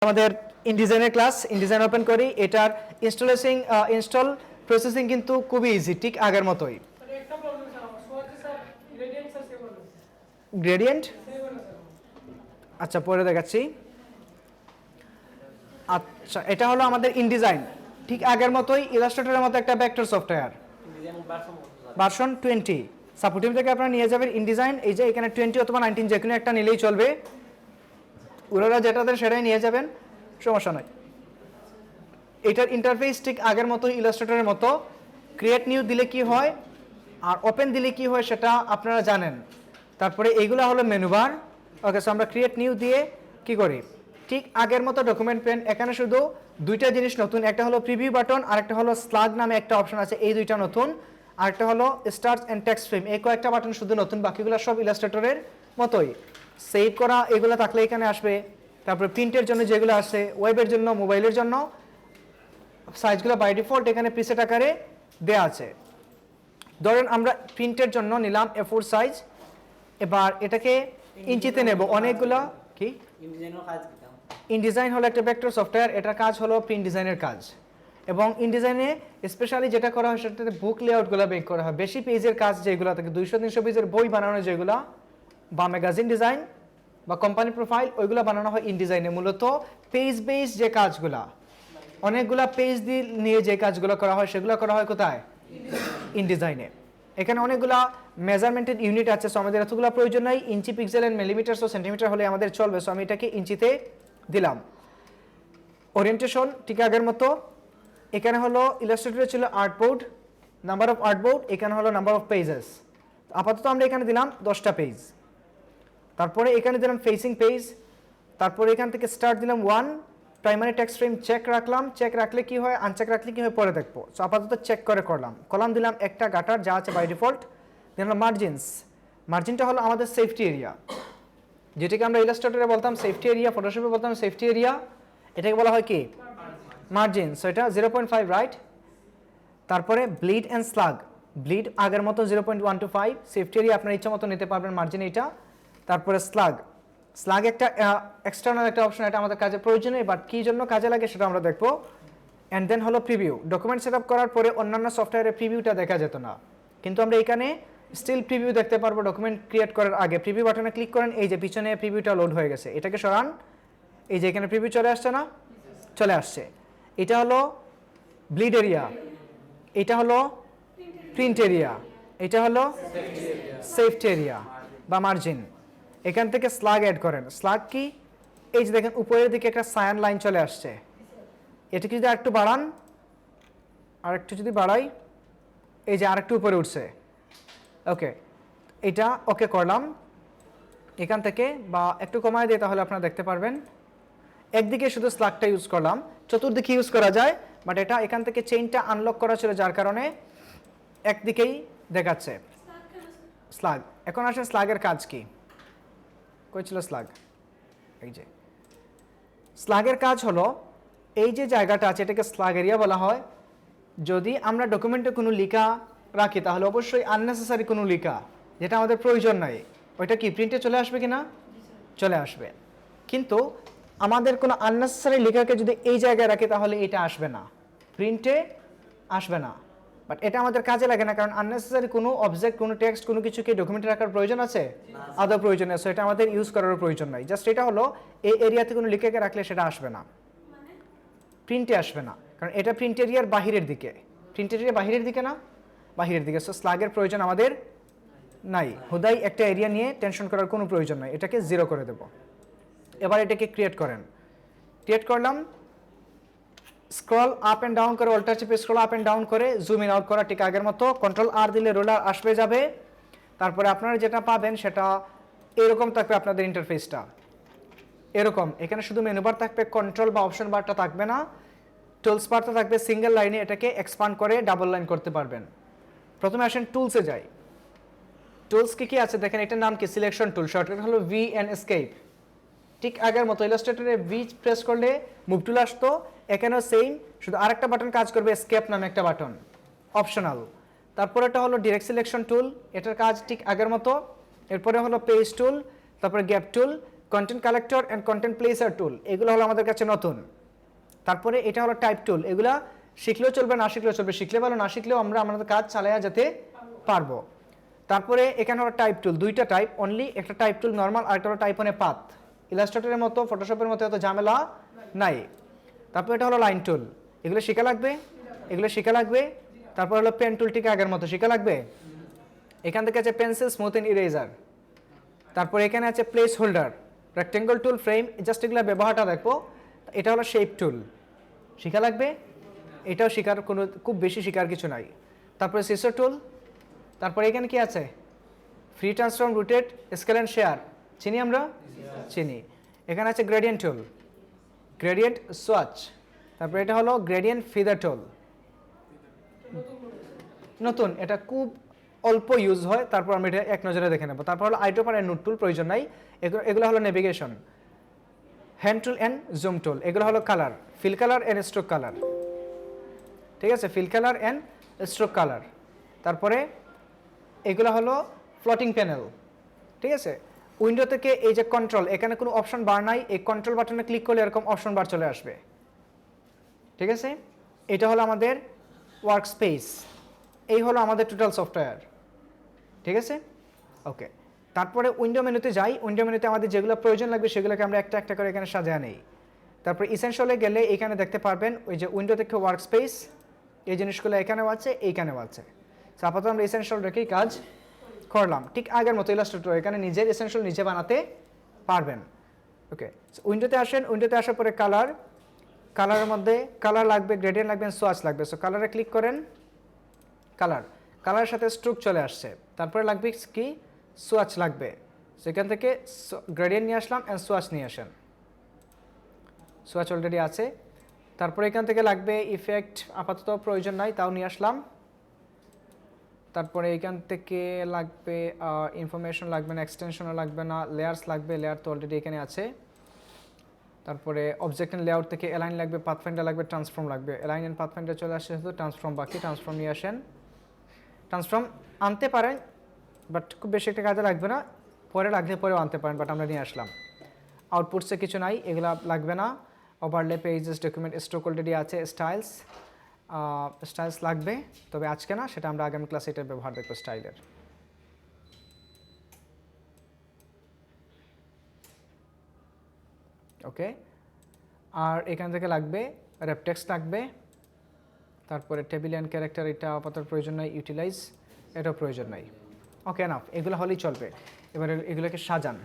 আমাদের ইনডিজাইনের class, InDesign open করি। এটার ইনস্টল প্রসেসিং কিন্তু খুবই ইজি, ঠিক আগের মতোই। গ্রেডিয়েন্ট আচ্ছা পরে দেখাচ্ছি। আচ্ছা এটা হলো আমাদের ইনডিজাইন, ঠিক আগের মতোই ইলাস্ট্রেটরের মতো একটা ভেক্টর সফটওয়্যার, ভার্সন 20। সাপোর্টিভ থেকে আপনারা নিয়ে যাবেন ইনডিজাইন, এই যে এখানে 20 অথবা 19 যে কোনো একটা নিলেই চলবে, ওরা যেটা দেন সেটাই নিয়ে যাবেন, সমস্যা নয়। এটার ইন্টারফেস ঠিক আগের মতো ইলাস্ট্রেটরের মতো। ক্রিয়েট নিউ দিলে কি হয় আর ওপেন দিলে কি হয় সেটা আপনারা জানেন। তারপরে এইগুলো হলো মেনু বার। ওকে, সো আমরা ক্রিয়েট নিউ দিয়ে কি করি, ঠিক আগের মতো ডকুমেন্ট পেন। এখানে শুধু দুইটা জিনিস নতুন, একটা হলো প্রিভিউ বাটন আর একটা হলো স্লাগ নামে একটা অপশন আছে, এই দুইটা নতুন। আর একটা হলো স্টার্ট এন্ড টেক্সট ফ্রেম, এই কয়েকটা বাটন শুধু নতুন, বাকিগুলো সব ইলাস্ট্রেটরের মতোই। সেভ করা এগুলো থাকলে এখানে আসবে। তারপরে প্রিন্টের জন্য যেগুলো আসে, ওয়েবের জন্য, মোবাইলের জন্য, সাইজগুলো বাই ডিফল্ট এখানে প্রিসেট আকারে দেওয়া আছে। ধরেন আমরা প্রিন্টের জন্য নিলাম A4 সাইজ, এবার এটাকে ইঞ্চিতে নেব অনেকগুলো। কি ইনডিজাইন হলো একটা ভেক্টর সফটওয়্যার, এটার কাজ হলো প্রিন্ট ডিজাইনের কাজ। এবং ইনডিজাইনে স্পেশালি যেটা করা হয় সেটাতে বুক লেআউটগুলো মেক করা হয়। বেশি পেজের কাজ যেগুলো থাকে, 200-300 পেজের বই বানানো যেগুলো, বা ম্যাগাজিন ডিজাইন বা কোম্পানি প্রোফাইল, ওইগুলো বানানো হয় ইনডিজাইনে। মূলত পেজ বেস যে কাজগুলা, অনেকগুলা পেজ দিয়ে নিয়ে যে কাজগুলো করা হয় সেগুলো করা হয় কোথায়, ইনডিজাইনে। এখানে অনেকগুলা মেজারমেন্টের ইউনিট আছে, সো আমাদের এতগুলো প্রয়োজন নাই। ইঞ্চি, পিক্সেল এন্ড মিলিমিটার ও সেন্টিমিটার হলে আমাদের চলবে, সো আমি এটাকে ইঞ্চিতে দিলাম। ওরিয়েন্টেশন ঠিক আগের মতো। এখানে হলো ইলাস্ট্রেটরে ছিল আর্টবোর্ড, নাম্বার অফ আর্টবোর্ড, এখানে হলো নাম্বার অফ পেজেস। আপাতত আমরা এখানে দিলাম 10টা পেজ। তারপরে এখানে দিলাম ফেসিং পেজ। তারপরে এখান থেকে স্টার্ট দিলাম 1, প্রাইমারি টেক্সট ফ্রেম চেক রাখলাম। চেক রাখলে কি হয়, আনচেক রাখলে কি হয় পরে দেখবো। সো আপাতত চেক করে করলাম। কলাম দিলাম একটা গাটার যা আছে বাই ডিফল্ট। দিলাম মার্জিনস, মার্জিনটা হলো আমাদের সেফটি এরিয়া, যেটাকে আমরা ইলাস্ট্রেটরে বলতাম সেফটি এরিয়া, ফটোশপে বলতাম সেফটি এরিয়া, এটাকে বলা হয় কি মার্জিন। সো এটা 0.5 রাইট। তারপরে ব্লিড অ্যান্ড স্লাগ, ব্লিড আগের মতো 0.125, সেফটি এরিয়া আপনার ইচ্ছা মতো নিতে পারবেন মার্জিন এইটা। তারপরে স্লাগ, স্লাগ একটা এক্সটার্নাল একটা অপশন, এটা আমাদের কাজে প্রয়োজনীয়, বাট কী জন্য কাজে লাগে সেটা আমরা দেখবো। অ্যান্ড দেন হলো প্রিভিউ। ডকুমেন্ট সেট আপ করার পরে অন্যান্য সফটওয়্যারে প্রিভিউটা দেখা যেত না, কিন্তু আমরা এখানে স্টিল প্রিভিউ দেখতে পারবো। ডকুমেন্ট ক্রিয়েট করার আগে প্রিভিউ বাটনে ক্লিক করেন, এই যে পিছনে প্রিভিউটা লোড হয়ে গেছে, এটাকে সরান, এই যে এখানে প্রিভিউ চলে আসছে না, চলে আসছে। এটা হলো ব্লিড এরিয়া, এটা হলো প্রিন্ট এরিয়া, এটা হলো সেফটি এরিয়া বা মার্জিন। এখান থেকে স্লাগ অ্যাড করেন। স্লাগ কি, এই যে দেখেন উপরের দিকে একটা সায়ান লাইন চলে আসছে, এটাকে যদি আরেকটু বাড়ান, আরেকটু যদি বাড়াই, এই যে আরেকটু উপরে উঠছে। ওকে, এটা ওকে করলাম এখান থেকে, বা একটু কমায় দিয়ে তাহলে আপনারা দেখতে পারবেন। একদিকে শুধু স্লাগটা ইউজ করলাম, চতুর্দিকে ইউজ করা যায়, বাট এটা এখান থেকে চেইনটা আনলক করা ছিল যার কারণে একদিকেই দেখাচ্ছে স্লাগ। এখন আসেন স্লাগের কাজ কি, কই ছিল স্লাগ, এই যে স্লাগের কাজ হলো এই যে জায়গাটা আছে এটাকে স্লাগ এরিয়া বলা হয়। যদি আমরা ডকুমেন্টে কোনো লিখা রাখি তাহলে অবশ্যই আননেসেসারি কোনো লিখা যেটা আমাদের প্রয়োজন নাই, ওইটা কি প্রিন্টে চলে আসবে কি না, চলে আসবে। কিন্তু আমাদের কোনো আননেসেসারি লেখাকে যদি এই জায়গায় রাখি তাহলে এটা আসবে না, প্রিন্টে আসবে না। বাট এটা আমাদের কাজে লাগে না, কারণ আননেসেসারি কোনো অবজেক্ট, কোনো টেক্সট, কোনো কিছুকে ডকুমেন্টে রাখার প্রয়োজন আছে, আদৌ প্রয়োজন আছে, এটা আমাদের ইউজ করার প্রয়োজন নাই। জাস্ট এটা হলো এই এরিয়াতে কোনো লিখাকে রাখলে সেটা আসবে না, প্রিন্টে আসবে না, কারণ এটা প্রিন্ট এরিয়ার বাহিরের দিকে, প্রিন্ট এরিয়ার বাহিরের দিকে না, বাহিরের দিকে। সো স্লাগের প্রয়োজন আমাদের নাই, হুদাই একটা এরিয়া নিয়ে টেনশন করার কোনো প্রয়োজন নাই, এটাকে 0 করে দেব। এবার এটাকে ক্রিয়েট করেন। ক্রিয়েট করলাম, স্ক্রল আপ অ্যান্ড ডাউন করে, অল্টার চিপে স্ক্রল আপ অ্যান্ড ডাউন করে জুম ইন আউট করা ঠিক আগের মতো। কন্ট্রোল আর দিলে রোলার আসবে যাবে। তারপরে আপনারা যেটা পাবেন সেটা এরকম থাকবে, আপনাদের ইন্টারফেসটা এরকম। এখানে শুধু মেনু বার থাকবে, কন্ট্রোল বা অপশন বারটা থাকবে না। টুলস বারটা থাকবে সিঙ্গেল লাইনে, এটাকে এক্সপান্ড করে ডাবল লাইন করতে পারবেন। প্রথমে আসেন টুলসে যাই। টুলস কি আছে দেখেন, এটার নাম কি, সিলেকশন টুল, শর্টকাট হলো ভি এন্ড এসকেপ। ঠিক আগের মতো ইলাস্ট্রেটরে ভি প্রেস করলে মুভ টুল আসতো, এখানেও সেম, শুধু আরেকটা বাটন কাজ করবে, এসকেপ নামে একটা বাটন, অপশনাল। তারপরে এটা হলো ডিরেক্ট সিলেকশন টুল, এটার কাজ ঠিক আগের মতো। এরপরে হলো পেজ টুল, তারপরে gap tool, content collector and content placer tool, এগুলো হলো আমাদের কাছে নতুন। তারপরে এটা হলো টাইপ টুল, এগুলা শিখলেও চলবে না শিখলেও চলবে, শিখলে ভালো না শিখলেও আমরা আমাদের কাজ চালায়া যেতে পারবো। তারপরে এখানে হলো টাইপ টুল, দুইটা টাইপ অনলি, একটা টাইপ টুল নর্মাল আর একটা হলো টাইপ অন এ পাথ। ইলাস্ট্রেটরের মতো ফটোশপের মতো এত ঝামেলা নাই। তারপর এটা হলো লাইন টুল, এগুলো শেখা লাগবে, এগুলো শেখা লাগবে। তারপর হলো পেন টুলটিকে আগের মতো শেখা লাগবে। এখান থেকে আছে পেন্সিল, স্মুথ এন্ড ইরেজার। তারপর এখানে আছে প্লেস হোল্ডার, রেক্টেঙ্গল টুল, ফ্রেম, জাস্ট এগুলো ব্যবহারটা দেখবো। এটা হলো শেপ টুল, শেখা লাগবে, এটাও শেখার কোনো খুব বেশি শেখার কিছু নাই। তারপরে সিসর টুল। তারপরে এখানে কি আছে, free transform, rotate, scale and share, চিনি আমরা, চিনি। এখানে আছে গ্রেডিয়েন্ট টুল, গ্রেডিয়েন্ট সোয়াচ। তারপরে এটা হলো গ্রেডিয়েন্ট ফিদার টুল, নতুন, এটা খুব অল্প ইউজ হয়, তারপর আমরা এটা এক নজরে দেখে নেব। তারপর হলো আইটোপার অ্যান্ড নোট টুল, প্রয়োজন নাই। এগুলো হলো navigation. Hand tool and zoom টুল, এগুলো হলো colour, fill colour and stroke colour, ঠিক আছে, fill colour and stroke colour. তারপরে এগুলো হলো ফ্লোটিং প্যানেল, ঠিক আছে। উইন্ডো থেকে এই যে কন্ট্রোল, এখানে কোনো অপশন বার নাই, এই কন্ট্রোল বাটনে ক্লিক করলে এরকম অপশন বার চলে আসবে, ঠিক আছে। এটা হলো আমাদের ওয়ার্ক স্পেস, এই হলো আমাদের টোটাল সফটওয়্যার, ঠিক আছে, ওকে। তারপরে উইন্ডো মেনুতে যাই, উইন্ডো মেনুতে আমাদের যেগুলো প্রয়োজন লাগবে সেগুলোকে আমরা একটা একটা করে এখানে সাজিয়ে নেই। তারপর ইসেনশিয়ালে গেলে এখানে দেখতে পারবেন ওই যে উইন্ডো থেকে ওয়ার্ক স্পেস, এই জিনিসগুলো এখানেও আছে, এইখানেও আছে। আপাতত আমরা ইসেনশিয়াল রেখেই কাজ করলাম, ঠিক আগের মতো ইলাস্ট্রেটর এখানে নিজের ইসেনশিয়াল নিজে বানাতে পারবেন, ওকে। উইন্ডোতে আসেন, উইন্ডোতে আসার পরে কালার, কালারের মধ্যে কালার লাগবে, গ্রেডিয়েন্ট লাগবে, সোয়াচ লাগবে। সো কালারে ক্লিক করেন, কালার, কালারের সাথে স্ট্রোক চলে আসছে। তারপরে লাগবে কি, সোয়াচ লাগবে, সেখান থেকে গ্রেডিয়েন্ট নিয়ে আসলাম অ্যান্ড সোয়াচ নিয়ে আসেন, সোয়াচ অলরেডি আছে। তারপরে এখান থেকে লাগবে ইফেক্ট, আপাতত প্রয়োজন নাই, তাও নিয়ে আসলাম। তারপরে এখান থেকে লাগবে ইনফরমেশন লাগবে না, এক্সটেনশনও লাগবে না, লেয়ার্স লাগবে, লেয়ার তো অলরেডি এখানে আছে। তারপরে অবজেক্ট অ্যান্ড লেআউট থেকে অ্যালাইন লাগবে, পাথফাইন্ডার লাগবে, ট্রান্সফর্ম লাগবে। অ্যালাইন অ্যান্ড পাথফাইন্ডার চলে আসছে, শুধু ট্রান্সফর্ম বাকি, ট্রান্সফর্ম নিয়ে আসেন। ট্রান্সফর্ম আনতে পারেন, বাট খুব বেশি একটা কাজে লাগবে না, পরে লাগলে পরেও আনতে পারেন, বাট আমরা নিয়ে আসলাম। আউটপুটসে কিছু নাই, এগুলো লাগবে না। Overlay, pages, document, stroke already আছে। স্টাইলস, স্টাইলস লাগবে, তবে আজকে না, সেটা আমরা আগামী ক্লাসে এটার ব্যবহার দেখবো স্টাইলের, ওকে। আর এখান থেকে লাগবে রেপটেক্সট লাগবে। তারপরে টেবিল অ্যান্ড ক্যারেক্টার, এটা আপাতত প্রয়োজন নাই। ইউটিলাইজ, এটাও প্রয়োজন নাই, ওকে, এনাফ, এগুলো হলেই চলবে। এবার এগুলোকে সাজান,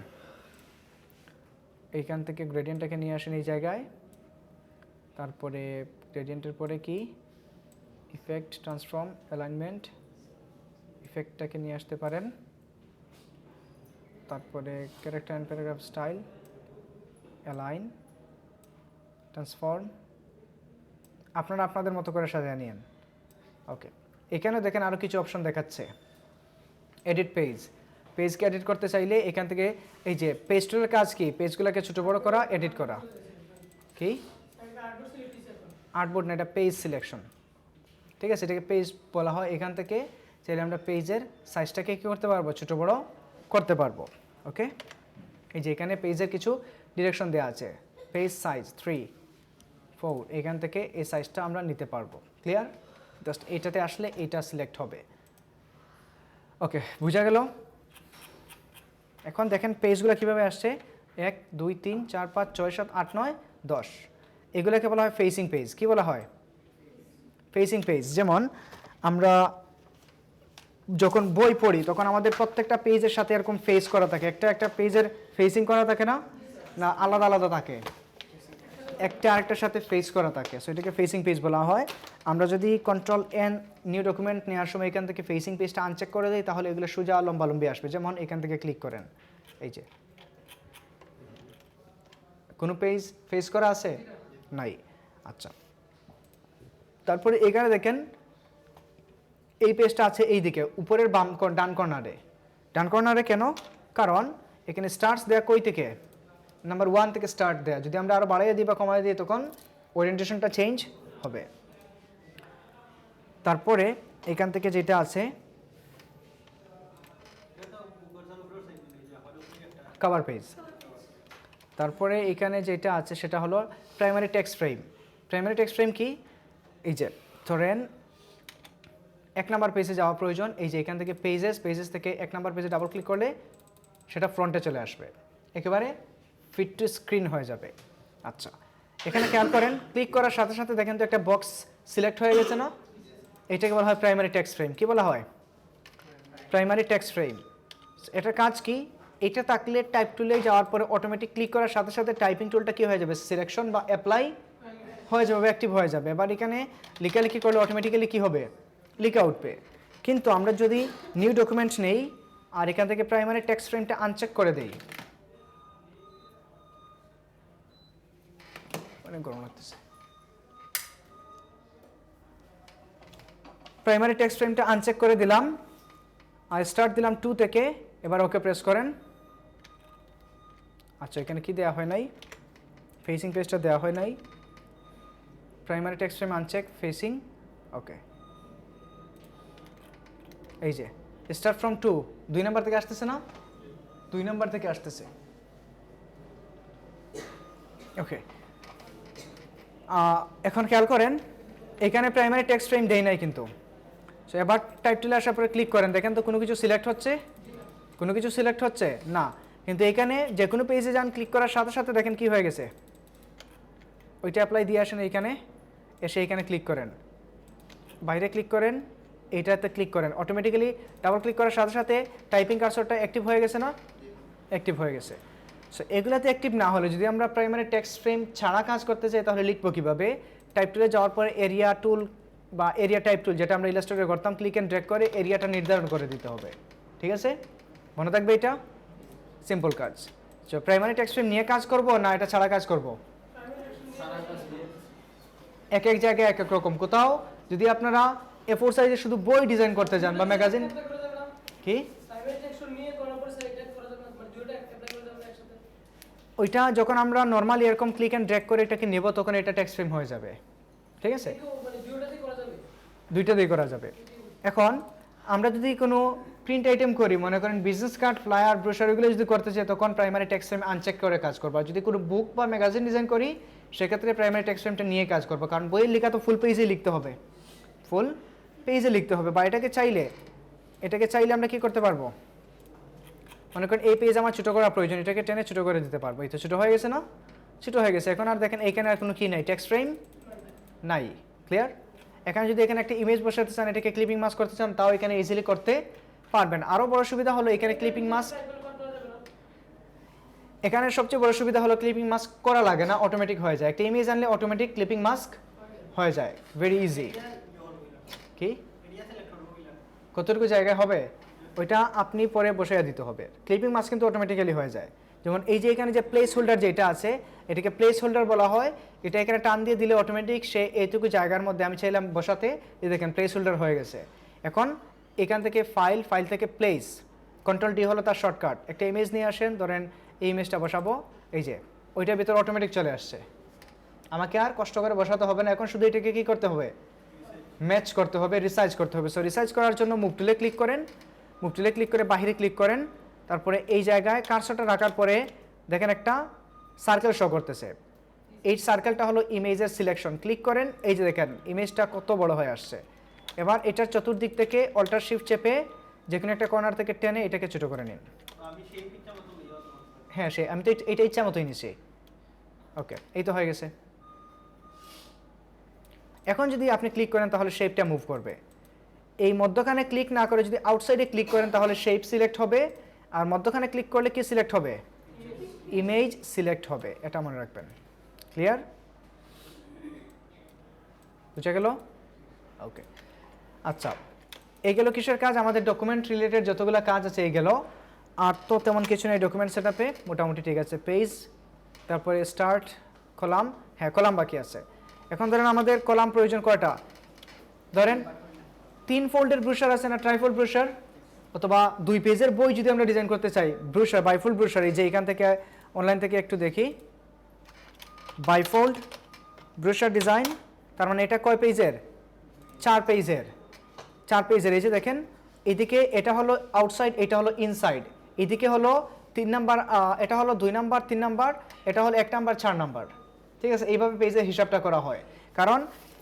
এইখান থেকে গ্রেডিয়েন্টটাকে নিয়ে আসেন এই জায়গায়। তারপরে গ্রেডিয়েন্টের পরে কি, ইফেক্ট, ট্রান্সফর্ম, অ্যালাইনমেন্ট, ইফেক্টটাকে নিয়ে আসতে পারেন। তারপরে character and paragraph style, align, transform, আপনারা আপনাদের মতো করে সাজিয়ে নিন, ওকে। এখানে দেখেন আরও কিছু অপশন দেখাচ্ছে, এডিট পেজ, পেজকে এডিট করতে চাইলে এখান থেকে এই যে পেজ টুলের কাজ কি, পেজগুলোকে ছোটো বড়ো করা, এডিট করা, কি আর্টবোর্ড না, এটা পেজ সিলেকশন, ঠিক আছে, এটাকে পেজ বলা হয়। এখান থেকে চাইলে আমরা পেজের সাইজটাকে কী করতে পারবো, ছোটো বড়ো করতে পারবো, ওকে। এই যে এখানে পেজের কিছু ডিরেকশন দেওয়া আছে, পেজ সাইজ 3, 4, এখান থেকে এই সাইজটা আমরা নিতে পারবো, ক্লিয়ার। জাস্ট এইটাতে আসলে এইটা সিলেক্ট হবে, ওকে, বুঝা গেল। এখন দেখেন পেজগুলো কীভাবে আসছে, 1 2 3 4 5 6 7 8 9 10, এগুলোকে বলা হয় ফেসিং পেজ। কি বলা হয়, ফেসিং পেজ। যেমন আমরা যখন বই পড়ি তখন আমাদের প্রত্যেকটা পেজের সাথে এরকম ফেস করা থাকে, একটা একটা পেজের ফেসিং করা থাকে না, না আলাদা আলাদা থাকে, একটা আরেকটার সাথে ফেস করা থাকে, সো এটাকে ফেসিং পেজ বলা হয়। আমরা যদি কন্ট্রোল এন নিউ ডকুমেন্ট নেওয়ার সময় এখান থেকে ফেসিং পেজটা আনচেক করে দিই, তাহলে এগুলো সোজা লম্বালম্বি আসবে। যেমন এখান থেকে ক্লিক করেন, এই যে কোনো পেজ ফেস করা আছে নাই, আচ্ছা। তারপরে এখানে দেখেন এই পেজটা আছে এই দিকে উপরের বাম ডান কর্নারে, ডান কর্নারে কেন, কারণ এখানে স্টার্টস দেয়া কই থেকে, নাম্বার 1 থেকে স্টার্ট দেয়া। যদি আমরা আরও বাড়াইয়ে দিই বা কমাই দিই তখন ওরিয়েন্টেশনটা চেঞ্জ হবে। তারপরে এখান থেকে যেটা আছে কভার পেজ, তারপরে এখানে যেটা আছে সেটা হলো primary text frame. Primary text frame কি? এই যে ধরেন 1 নাম্বার পেজে যাওয়া প্রয়োজন, এই যে এখান থেকে পেজেস থেকে 1 নাম্বার পেজে ডাবল ক্লিক করলে সেটা ফ্রন্টে চলে আসবে, একেবারে ফিট টু স্ক্রিন হয়ে যাবে। আচ্ছা, এখানে খেয়াল করেন, ক্লিক করার সাথে সাথে দেখেন তো একটা বক্স সিলেক্ট হয়ে গেছে না? এটাকে বলা হয় প্রাইমারি টেক্সট ফ্রেম। কি বলা হয়? Primary text frame. এটার কাজ কি? এটা থাকলে টাইপ টুলে যাওয়ার পরে অটোমেটিক ক্লিক করার সাথে সাথে টাইপিং টুলটা কি হয়ে যাবে? সিলেকশন বা অ্যাপ্লাই হয়ে যাবে, অ্যাক্টিভ হয়ে যাবে। এবার এখানে লেখালেখি করলে অটোমেটিক্যালি কি হবে? লেখা উঠবে। কিন্তু আমরা যদি নিউ ডকুমেন্ট নেই আর এখান থেকে প্রাইমারি টেক্সট ফ্রেমটা আনচেক করে দেই, অনেক গরম লাগতেছে, প্রাইমারি টেক্সট ফ্রেমটা আনচেক করে দিলাম আর স্টার্ট দিলাম 2 থেকে, এবার ওকে প্রেস করেন। আচ্ছা, এখানে কি দেওয়া হয় নাই? ফেসিং পেজটা দেওয়া হয় নাই। Primary text frame uncheck, facing, okay. এই যে স্টার্ট ফ্রম 2, 2 নাম্বার থেকে আসতেছে না? 2 নাম্বার থেকে আসতেছে, ওকে। এখন খেয়াল করেন, এখানে প্রাইমারি টেক্সট ফ্রেম দেই নাই কিন্তু। সো এবার টাইপ টুলে আসার পরে ক্লিক করেন, দেখেন তো কোনো কিছু সিলেক্ট হচ্ছে? কোনো কিছু সিলেক্ট হচ্ছে না। কিন্তু এখানে যে কোনো পেজে যান, ক্লিক করার সাথে সাথে দেখেন কি হয়ে গেছে, ওইটা অ্যাপ্লাই দিয়ে আসেন, এইখানে এসে এইখানে ক্লিক করেন, বাইরে ক্লিক করেন, এইটাতে ক্লিক করেন, অটোমেটিক্যালি ডাবল ক্লিক করার সাথে সাথে টাইপিং কার্সরটা অ্যাক্টিভ হয়ে গেছে না? অ্যাক্টিভ হয়ে গেছে। সো এগুলাতে অ্যাক্টিভ না হলে, যদি আমরা প্রাইমারি টেক্সট ফ্রেম ছাড়া কাজ করতে চাই তাহলে লিখবো কীভাবে? টাইপ টুলে যাওয়ার পরে এরিয়া টুল বা এরিয়া টাইপ টুল, যেটা আমরা ইলাস্ট্রেটরে করতাম, ক্লিক অ্যান্ড ড্র্যাগ করে এরিয়াটা নির্ধারণ করে দিতে হবে। ঠিক আছে, মনে থাকবে এটা? সিম্পল কাজ। সো প্রাইমারি টেক্সট ফ্রেম নিয়ে কাজ করব না এটা ছাড়া কাজ করব? এক এক জায়গায় এক এক রকম। কোথাও যদি আপনারা A4 সাইজে শুধু বই ডিজাইন করতে যান বা ম্যাগাজিন, কি ওইটা যখন আমরা নর্মালি এরকম ক্লিক অ্যান্ড ড্র্যাগ করে এটাকে নেব, তখন এটা টেক্সট ফ্রেম হয়ে যাবে। ঠিক আছে, দুইটাতেই করা যাবে। এখন আমরা যদি কোনো প্রিন্ট আইটেম করি, মনে করেন বিজনেস কার্ড, ফ্লায়ার, ব্রোশার, এগুলো যদি করতে চাই তখন প্রাইমারি টেক্সট ফ্রেম আনচেক করে কাজ করবো। আর যদি কোনো বুক বা ম্যাগাজিন ডিজাইন করি সেক্ষেত্রে প্রাইমারি টেক্সট ফ্রেমটা নিয়ে কাজ করবো, কারণ বইয়ের লেখা তো ফুল পেজে লিখতে হবে, ফুল পেজে লিখতে হবে। বা এটাকে চাইলে আমরা কি করতে পারবো? মনে করেন এই পেজ আমার ছোটো করা প্রয়োজন, এটাকে টেনে ছোটো করে দিতে পারবো। এই তো ছোটো হয়ে গেছে না? ছোটো হয়ে গেছে। এখন আর দেখেন এইখানে আর কোনো কি নাই, টেক্সট ফ্রেম নাই। ক্লিয়ার? এখানে যদি এখানে একটা ইমেজ বসাতে চান, এটাকে ক্লিপিং মাস্ক করতে চান, তাও এখানে ইজিলি করতে পারবেন। আরও বড় সুবিধা হলো এখানে ক্লিপিং মাস্ক, এখানে সবচেয়ে বড় সুবিধা হলো ক্লিপিং মাস্ক করা লাগে না, অটোমেটিক হয়ে যায়। একটা ইমেজ আনলে অটোমেটিক ক্লিপিং মাস্ক হয়ে যায়, ভেরি ইজি। কি কতটুকু জায়গায় হবে ওইটা আপনি পরে বসাইয়া দিতে হবে। ক্লিপিং মাস্ক কিন্তু অটোমেটিক্যালি হয়ে যায়। যেমন এই যে এখানে যে প্লেস হোল্ডার যেটা আছে, এটাকে প্লেস হোল্ডার বলা হয়। এটা এখানে টান দিয়ে দিলে অটোমেটিক সে এইটুকু জায়গার মধ্যে আমি চাইলাম বসাতে, এই দেখেন প্লেস হোল্ডার হয়ে গেছে। এখন এখান থেকে ফাইল থেকে প্লেস, কন্ট্রোল ডি হলো তার শর্টকাট। একটা ইমেজ নিয়ে আসেন, ধরেন এই ইমেজটা বসাবো, এই যে ওইটার ভিতরে অটোমেটিক চলে আসছে, আমাকে আর কষ্ট করে বসাতে হবে না। এখন শুধু এটাকে কী করতে হবে? ম্যাচ করতে হবে, রিসাইজ করতে হবে। সো রিসাইজ করার জন্য মুভ টুলে ক্লিক করেন, মুভ টুলে ক্লিক করে বাহিরে ক্লিক করেন, তারপরে এই জায়গায় কার্সরটা রাখার পরে দেখেন একটা সার্কেল শো করতেছে, এই সার্কেলটা হলো ইমেজের সিলেকশন। ক্লিক করেন, এই যে দেখেন ইমেজটা কত বড় হয়ে আসছে। এবার এটার চতুর্দিক থেকে অল্টার শিফট চেপে যে কোনো একটা কর্নার থেকে টেনে এটাকে ছোটো করে নিন। হ্যাঁ, আমি তো এটা ইচ্ছা মতোই নিছি। ওকে, এই তো হয়ে গেছে। এখন যদি আপনি ক্লিক করেন তাহলে শেপটা মুভ করবে। এই মধ্যখানে ক্লিক না করে যদি আউটসাইডে ক্লিক করেন তাহলে শেপ সিলেক্ট হবে, আর মধ্যখানে ক্লিক করলে কি সিলেক্ট হবে? ইমেজ সিলেক্ট হবে। এটা মনে রাখবেন। ক্লিয়ার? বুঝা গেল? ওকে, আচ্ছা, এই গেল কিসের কাজ? আমাদের ডকুমেন্ট রিলেটেড যতগুলো কাজ আছে এই গেল। আর তো তেমন কিছু নেই ডকুমেন্ট সেটআপে, মোটামুটি ঠিক আছে। পেজ, তারপরে স্টার্ট, কলাম, হ্যাঁ কলাম বাকি আছে। এখন ধরেন আমাদের কলাম প্রয়োজন কয়টা? ধরেন 3 ফোল্ডের ব্রোশার আছে না, ট্রাইফোল্ড ব্রোশার, অথবা 2 পেজের বই যদি আমরা ডিজাইন করতে চাই, ব্রোশার, বাইফোল্ড ব্রোশার। এই যে এখান থেকে অনলাইন থেকে একটু দেখি, বাইফোল্ড ব্রোশার ডিজাইন, তার মানে এটা কয় পেজের? 4 পেজের। 4 পেজের। এই যে দেখেন এদিকে এটা হলো আউটসাইড, এটা হলো ইনসাইড। এদিকে হলো 3 নাম্বার, এটা হলো 2 নাম্বার, 3 নাম্বার, এটা হলো 1 নাম্বার, 4 নাম্বার। ঠিক আছে, এইভাবে পেজের হিসাবটা করা হয়। কারণ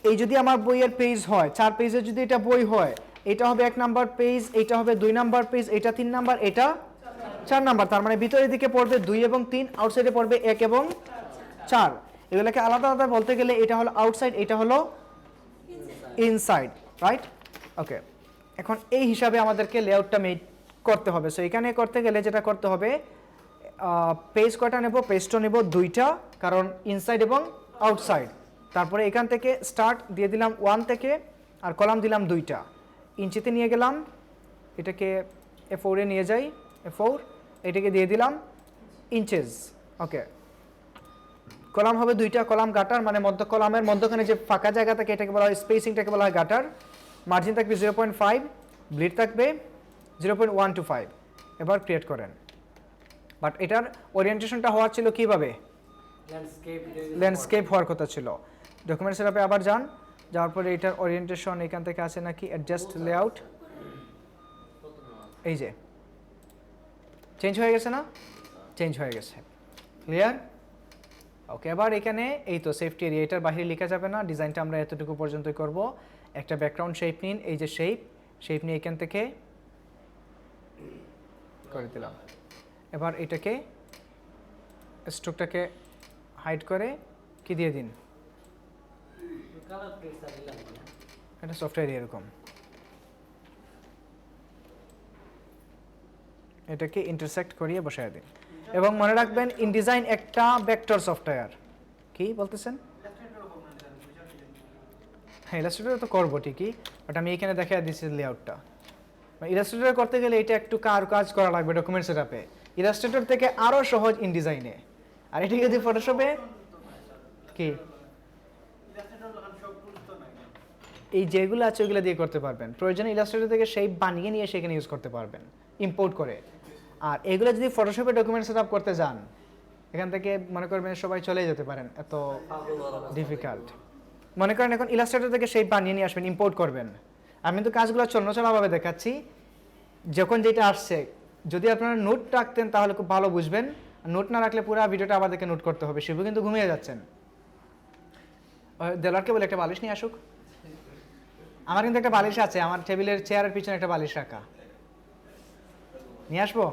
এই যদি আমার বইয়ের পেজ হয় 4 পেজের, যদি এটা বই হয়, এটা হবে 1 নাম্বার পেজ, এটা হবে 2 নাম্বার পেজ, এটা 3 নাম্বার, এটা 4 নাম্বার। তার মানে ভিতরের দিকে পড়বে 2 এবং 3, আউটসাইডে পড়বে 1 এবং 4। এগুলোকে আলাদা আলাদা বলতে গেলে এটা হলো আউটসাইড, এটা হলো ইনসাইড, রাইট? ওকে, এখন এই হিসাবে আমাদেরকে লেআউটটা মেক করতে হবে। সো এখানে করতে গেলে যেটা করতে হবে, পেজ কয়টা নেব? পেজটা নেব 2টা, কারণ ইনসাইড এবং আউটসাইড। তারপরে এখান থেকে স্টার্ট দিয়ে দিলাম 1 থেকে, আর কলাম দিলাম 2টা। ইঞ্চিতে নিয়ে গেলাম, এটাকে A4 এ নিয়ে যাই, A4, এটাকে দিয়ে দিলাম ইঞ্চেস। ওকে, কলাম হবে 2টা, কলাম গাটার, মানে মধ্য কলামের মধ্যখানে যে ফাঁকা জায়গা থাকে এটাকে বলা হয় স্পেসিংটাকে বলা হয় গাটার। মার্জিন থাকবে 0.5, ব্লিড থাকবে 0.125। এবার ক্রিয়েট করেন। বাট এটার ওরিয়েন্টেশনটা হওয়ার ছিল কিভাবে? ল্যান্ডস্কেপ হওয়ার কথা ছিল। ডকুমেন্ট সেটআপে আবার যান, যাওয়ার পরে এটার ওরিয়েন্টেশন এখান থেকে আছে নাকি, অ্যাডজাস্ট লেআউট, এই যে চেঞ্জ হয়ে গেছে না? চেঞ্জ হয়ে গেছে, ক্লিয়ার? ওকে, এবার এখানে এই তো সেফটি এরিয়া, এটার বাইরে লেখা যাবে না, ডিজাইনটা আমরা এতটুকু পর্যন্তই করব। একটা ব্যাকগ্রাউন্ড শেপ নিন, এই যে শেপ নিয়ে এখান থেকে করে দিলাম। এবার এটাকে স্ট্রোকটাকে হাইড করে কি দিয়ে দিন, এটা সফটওয়্যার এরকম, এটাকে ইন্টারসেক্ট করিয়ে বসায় দিন। এবং মনে রাখবেন ইনডিজাইন একটা ভেক্টর সফটওয়্যার। কি বলতেছেন? হ্যাঁ, ইলাস্ট্রেটর তো করবো ঠিকই, বাট আমি এখানে দেখাই দিচ্ছি লেআউটটা। ইলাস্ট্রেটর করতে গেলে এটা একটু কাজ করা লাগবে ডকুমেন্ট সেটআপে, ইলাস্ট্রেটর থেকে আরও সহজ ইনডিজাইনে। আর এটা যদি ফটোশপে কি এই যেগুলো আছে ওইগুলো দিয়ে করতে পারবেন, প্রয়োজনে ইলাস্ট্রেটর থেকে শেপ বানিয়ে নিয়ে সেখানে ইউজ করতে পারবেন ইম্পোর্ট করে। আর এগুলো যদি ফটোশপে ডকুমেন্ট সেটআপ করতে যান, এখান থেকে মনে করবেন সবাই চলে যেতে পারেন, এত ডিফিকাল্ট। মনে করেন এখন ইলাস্ট্রেটর থেকে শেপ বানিয়ে নিয়ে আসবেন, ইম্পোর্ট করবেন। আমি তো কাজগুলো চলাভাবে দেখাচ্ছি, যখন যেটা আসছে যদি আপনারা নোট রাখতেন তাহলে খুব ভালো বুঝবেন। নোট না রাখলে পুরো ভিডিওটা আমাদেরকে নোট করতে হবে। শিবু কিন্তু ঘুমিয়ে যাচ্ছেন। দেলারকে বলে একটা বালিশ নিয়ে আসুক। আমার কিন্তু একটা বালিশ আছে, আমার টেবিলের চেয়ারের পিছনে একটা বালিশ রাখা, নিয়ে আসবো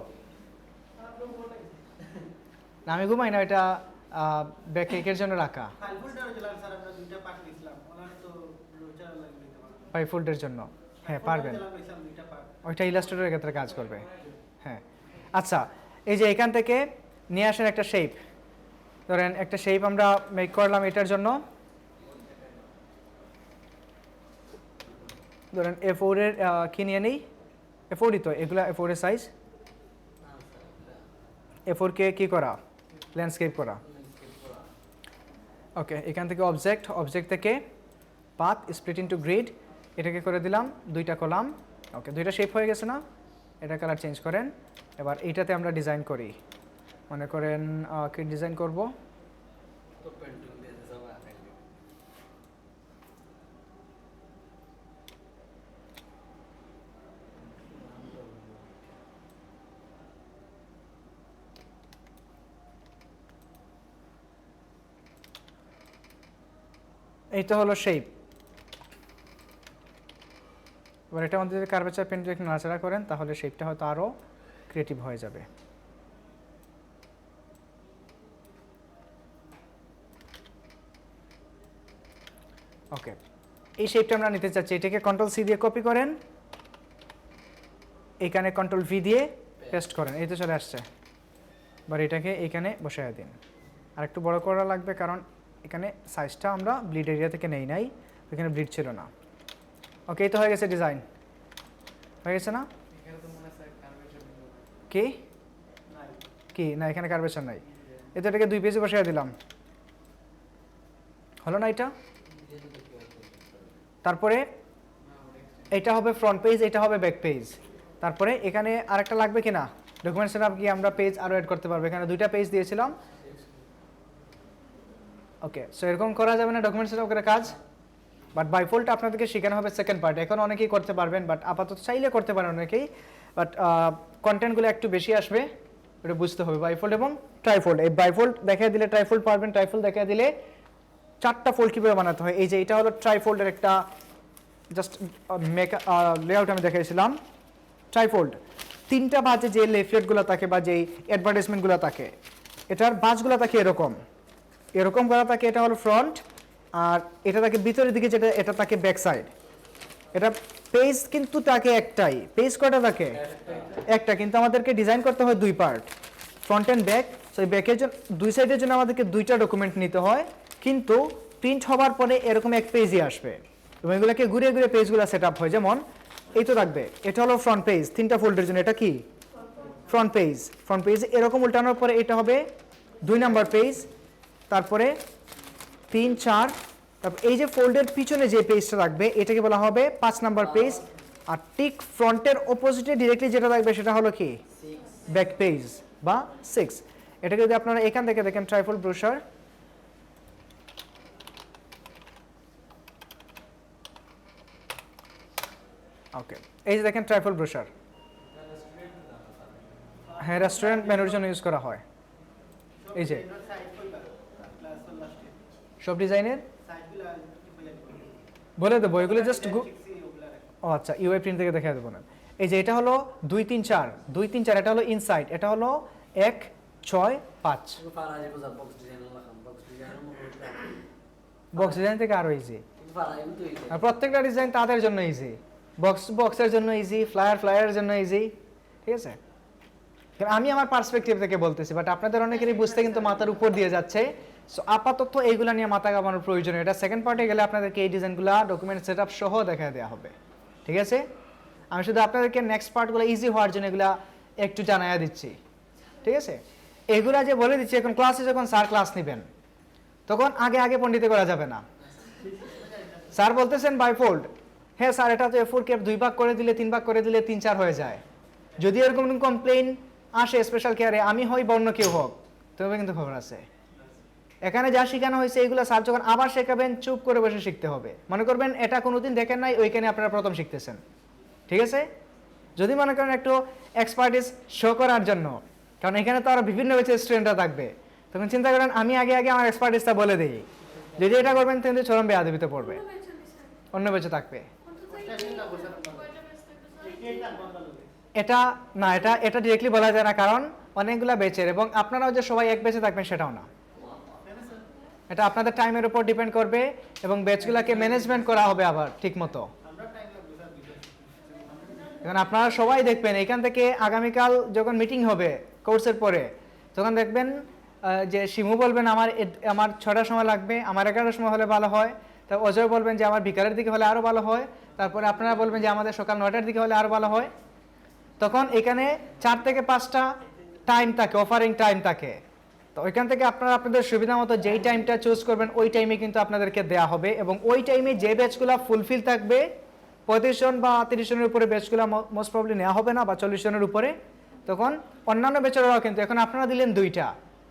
না? আমি ঘুমাই না, এটা ব্যাকের জন্য রাখা, 5 ফুটের জন্য। হ্যাঁ পারবেন, ওইটা ইলাস্ট্রেটরের ক্ষেত্রে কাজ করবে। হ্যাঁ, আচ্ছা, এই যে এখান থেকে নিয়ে আসেন একটা শেপ। ধরেন একটা শেপ আমরা মেক করলাম এটার জন্য, ধরেন A4 এর কি নিয়ে নেই, A4ই তো, এগুলা A4 এর সাইজ। A4 কে কি করা, ল্যান্ডস্কেপ করা। ওকে, এখান থেকে অবজেক্ট থেকে পাথ স্প্লিট ইনটু গ্রিড, এটাকে করে দিলাম 2টা কলাম। ওকে, 2টা শেপ হয়ে গেছে না? এটা কালার চেঞ্জ করেন। এবার এইটাতে আমরা ডিজাইন করি, মনে করেন কি ডিজাইন করব, এইটা হলো শেপ। এবার এটা মধ্যে যদি কার্ভেচার পেন একটু নাড়াচাড়া করেন তাহলে শেপটা হয়তো আরও ক্রিয়েটিভ হয়ে যাবে। ওকে, এই শেপটা আমরা নিতে চাচ্ছি, এটাকে Ctrl+C দিয়ে কপি করেন, এখানে Ctrl+V দিয়ে পেস্ট করেন, এই তো চলে আসছে। এবার এটাকে এখানে বসায় দিন। আর একটু বড় করা লাগবে কারণ এখানে সাইজটা আমরা ব্লিড এরিয়া থেকে নাই, এখানে ব্লিড ছিল না। ওকে, এই তো হয়ে গেছে, ডিজাইন হয়ে গেছে না? কি না, এখানে কার্ভেচার নাই, এই তো এটাকে 2 পেজে বসায় দিলাম, হলো না এটা? তারপরে এটা হবে ফ্রন্ট পেজ, এটা হবে ব্যাক পেজ। তারপরে এখানে আরেকটা লাগবে কিনা, ডকুমেন্ট সেটআপ গিয়ে আমরা পেজ আরও অ্যাড করতে পারবো। এখানে 2টা পেজ দিয়েছিলাম। ওকে, সো এরকম করা যাবে না ডকুমেন্ট সেটআপ করে কাজ, বাট বাই ডিফল্ট আপনাদেরকে শেখানো হবে সেকেন্ড পার্ট। এখন অনেকেই করতে পারবেন, বাট আপাতত চাইলে করতে পারেন অনেকেই, বাট কন্টেন্টগুলো একটু বেশি আসবে, এটা বুঝতে হবে বাইফোল্ড এবং ট্রাইফোল্ড। এই বাইফোল্ড দেখাই দিলে ট্রাইফোল্ড পারবেন, ট্রাইফোল্ড দেখাই দিলে 4টা ফোল্ড কীভাবে বানাতে হয়। এই যে এটা হলো ট্রাইফোল্ডের একটা জাস্ট লেআউট আমি দেখাইছিলাম। ট্রাইফোল্ড 3টা বাজে যে লেফলেটগুলো থাকে বা যেই অ্যাডভার্টাইজমেন্টগুলো থাকে, এটার বাজগুলো থাকে এরকম এরকম করা থাকে। এটা হলো ফ্রন্ট, আর এটা থাকে ভিতরের দিকে, যেটা এটা থাকে ব্যাক সাইড। এটা পেজ কিন্তু তাকে একটাই, পেজ কয়টা থাকে একটা, কিন্তু আমাদেরকে ডিজাইন করতে হয় 2 part, front and back. So এই ব্যাকের জন্য 2 সাইডের জন্য আমাদেরকে 2টা ডকুমেন্ট নিতে হয়, কিন্তু প্রিন্ট হওয়ার পরে এরকম এক পেজই আসবে এবং এগুলোকে ঘুরে ঘুরে পেজগুলো সেট আপ হয়। যেমন এই তো থাকবে, এটা হলো ফ্রন্ট পেজ 3টা ফোল্ডের জন্য, এটা কি ফ্রন্ট পেজ। ফ্রন্ট পেজ এরকম উল্টানোর পরে এটা হবে 2 নাম্বার পেজ, তারপরে 3, 4, তারপর এই যে ফোল্ডের পিছনে যে পেজটা থাকবে এটাকে বলা হবে 5 নাম্বার পেজ। আর ঠিক ফ্রন্টের অপোজিটে ডিরেক্টলি যেটা থাকবে সেটা হলো কি ব্যাক পেজ বা 6। এটাকে যদি আপনারা এখান থেকে দেখেন ট্রাইফোল্ড ব্রোশার, ওকে এই যে দেখেন ট্রাইফোল্ড ব্রোশার, হ্যাঁ রেস্টুরেন্ট মেনুর জন্য ইউজ করা হয়। এই যে সব ডিজাইনের বলে দেবো, এগুলো জাস্ট ও আচ্ছা ইউআই প্রিন্ট থেকে দেখা দেবো না। এই যে এটা হলো 2, 3, 4, 2, 3, 4, এটা হলো ইনসাইড, এটা হলো 1, 6, 5। বক্স ডিজাইন থেকে আরো ইজি, আর প্রত্যেকটা ডিজাইন তাদের জন্য ইজি, বক্সের জন্য ইজি, ফ্লায়ারের জন্য ইজি, ঠিক আছে। আমি আমার পার্সপেক্টিভ থেকে বলতেছি, বাট আপনাদের অনেকেরই বুঝতে কিন্তু মাথার উপর দিয়ে যাচ্ছে। সো আপাতত এইগুলো নিয়ে মাথা ঘামানোর প্রয়োজন। এটা সেকেন্ড পার্টে গেলে আপনাদেরকে এই ডিজাইনগুলো ডকুমেন্ট সেট আপ সহ দেখা দেওয়া হবে, ঠিক আছে। আমি শুধু আপনাদেরকে নেক্সট পার্টগুলো ইজি হওয়ার জন্য এগুলা একটু জানাইয়া দিচ্ছি, ঠিক আছে। এগুলা যে বলে দিচ্ছি, এখন ক্লাসে যখন স্যার ক্লাস নেবেন তখন আগে আগে পণ্ডিতে করা যাবে না। স্যার বলতেছেন বাইফোল্ড, হ্যাঁ স্যার এটা তো A4 কে 2 ভাগ করে দিলে 3 ভাগ করে দিলে 3, 4 হয়ে যায়। যদি এরকম কমপ্লেইন আসে স্পেশাল কেয়ারে, আমি হই বর্ণ কেউ হোক, তবে কিন্তু খবর আছে। এখানে যা শেখানো হয়েছে এগুলো স্যার যখন আবার শেখাবেন চুপ করে বসে শিখতে হবে। মনে করবেন এটা কোনোদিন দেখেন নাই, ওইখানে আপনারা প্রথম শিখতেছেন, ঠিক আছে। যদি মনে করেন একটু এক্সপার্টিস শো করার জন্য, কারণ এখানে তো আরো বিভিন্ন ব্যাচের স্টুডেন্টরা থাকবে, তখন চিন্তা করেন আমি আগে আগে আমার এক্সপার্টিসটা বলে দিই। যদি এটা করবেন তাহলে চরম বেয়াদবিতে পড়বে, অন্য ব্যাচে থাকবে। এটা না, এটা ডিরেক্টলি বলা যায় না, কারণ অনেকগুলা ব্যাচের, এবং আপনারাও যে সবাই এক ব্যাচে থাকবেন সেটাও না। এটা আপনাদের টাইমের উপর ডিপেন্ড করবে এবং ব্যাচগুলোকে ম্যানেজমেন্ট করা হবে আবার ঠিক মতো। এখন আপনারা সবাই দেখবেন এখান থেকে আগামীকাল যখন মিটিং হবে কোর্সের পরে, তখন দেখবেন যে শিমু বলবেন আমার 6টার সময় লাগবে, আমার 11টার সময় হলে ভালো হয়। তা অজয় বলবেন যে আমার বিকালের দিকে হলে আরও ভালো হয়। তারপরে আপনারা বলবেন যে আমাদের সকাল 9টার দিকে হলে আরও ভালো হয়। তখন এখানে 4 থেকে 5টা টাইম থাকে, অফারিং টাইম থাকে। তো ওইখান থেকে আপনারা আপনাদের সুবিধা মতো যেই টাইমটা চুজ করবেন ওই টাইমে কিন্তু আপনাদেরকে দেওয়া হবে, এবং ওই টাইমে যে ব্যাচগুলো ফুলফিল থাকবে 35 জন বা 30 জনের উপরে ব্যাচগুলো মোস্ট প্রবলি নেওয়া হবে না, বা 40 জনের উপরে, তখন অন্যান্য ব্যাচেরাও কিন্তু, এখন আপনারা দিলেন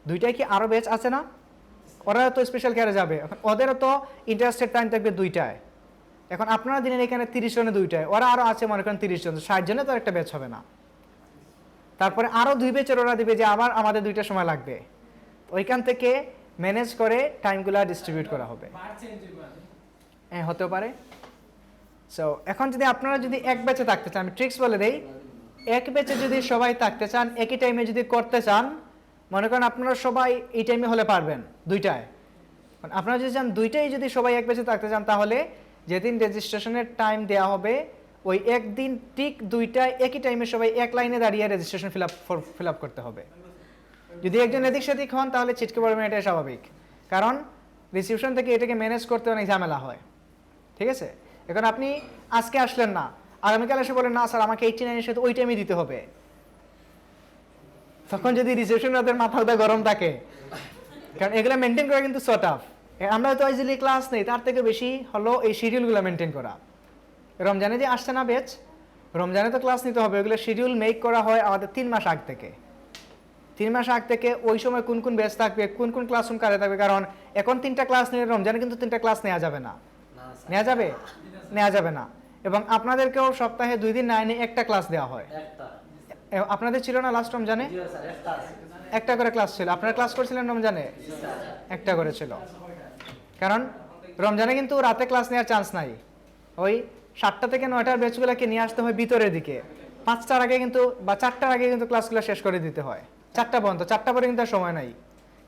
2টায় কি আরও ব্যাচ আছে না? ওরা তো স্পেশাল কেয়ারে যাবে, এখন ওদেরও তো ইন্টারেস্টেড টাইম থাকবে 2টায়। এখন আপনারা দিলেন এখানে 30 জনে 2টায়, ওরা আরও আছে মনে করেন 30 জন, 60 জনে তো একটা ব্যাচ হবে না। তারপরে আরও 2 ব্যাচের ওরা দিবে যে আবার আমাদের 2টা সময় লাগবে। ওইখান থেকে ম্যানেজ করে টাইমগুলো ডিস্ট্রিবিউট করা হবে। হ্যাঁ হতে পারে। সো এখন যদি আপনারা যদি এক ব্যাচে থাকতে চান, আমি ট্রিক্স বলে দেই, এক ব্যাচে যদি সবাই থাকতে চান, একই টাইমে যদি করতে চান, মনে করেন আপনারা সবাই এই টাইমে হলে পারবেন 2টায়। আপনারা যদি চান 2টায় যদি সবাই এক ব্যাচে থাকতে চান, তাহলে যেদিন রেজিস্ট্রেশনের টাইম দেওয়া হবে ওই একদিন ঠিক 2টায় একই টাইমে সবাই এক লাইনে দাঁড়িয়ে রেজিস্ট্রেশন ফিল আপ করতে হবে। যদি একজন এদিক সেদিক হন তাহলে ছিটকে পড়বেন, এটাই স্বাভাবিক, কারণ রিসিপশন থেকে এটাকে ম্যানেজ করতে অনেক ঝামেলা হয়, ঠিক আছে। এখন আপনি আজকে আসলেন না, আগামীকাল এসে বলেন না স্যার আমাকে 89-এর সাথে ওই টাইমে দিতে হবে, তখন যদি রিসিপশন ওদের মাথাটা গরম থাকে, কারণ এগুলো মেনটেন করা কিন্তু সো টাফ। আমরা তো ইজিলি ক্লাস নেই, তার থেকে বেশি হলো এই শিডিউলগুলো মেনটেন করা। রমজানে যে আসছে না ব্যাচ, রমজানে তো ক্লাস নিতে হবে, ওগুলো শিডিউল মেক করা হয় আমাদের 3 মাস আগ থেকে। 3 মাস আগ থেকে ওই সময় কোন কোন ব্যাচ থাকবে, কোন কোন ক্লাসরুম কারে থাকবে, কারণ এখন 3টা ক্লাস নিলে রমজানে কিন্তু 3টা ক্লাস নেওয়া যাবে না, নেওয়া যাবে না। এবং আপনাদেরকেও সপ্তাহে 2 দিন না এনে একটা ক্লাস দেওয়া হয়, আপনাদের ছিল না লাস্ট রমজানে? একটা করে ক্লাস ছিল। আপনারা ক্লাস করছিলেন রমজানে? একটা করে ছিল। কারণ রমজানে কিন্তু রাতে ক্লাস নেওয়ার চান্স নাই। ওই 7টা থেকে 9টার ব্যাচগুলোকে নিয়ে আসতে হয় ভিতরের দিকে। 5টার আগে কিন্তু বা 4টার আগে কিন্তু ক্লাসগুলো শেষ করে দিতে হয়। 4টা পর্যন্ত, 4টা পরে কিন্তু আর সময় নাই।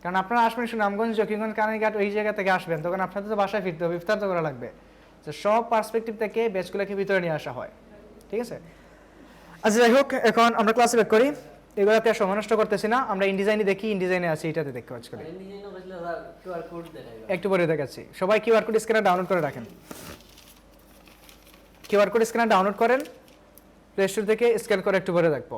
কারণ আপনারা আসবেন সুনামগঞ্জ, জকিগঞ্জ, কানাইঘাট ওই জায়গা থেকে আসবেন, তখন আপনাদের তো বাসায় ফিরতে হবে, ইফতার তো করা লাগবে। তো সব পার্সপেক্টিভ থেকে ব্যাচগুলোকে ভিতরে নিয়ে আসা হয়। ঠিক আছে? আচ্ছা, যাই হোক, এখন আমরা ক্লাসে ব্যাক করি। এগুলোতে আর সময় নষ্ট করতেছি না, আমরা ইনডিজাইনে দেখি, ইনডিজাইনে আছি, এটাতে দেখতে কাজ করি। একটু পরে দেখাচ্ছি। সবাই কিউআর কোড স্ক্যানার ডাউনলোড করে রাখেন। কিউআর কোড স্ক্যানার ডাউনলোড করেন, প্লে স্টোর থেকে স্ক্যান করে একটু পরে দেখবো।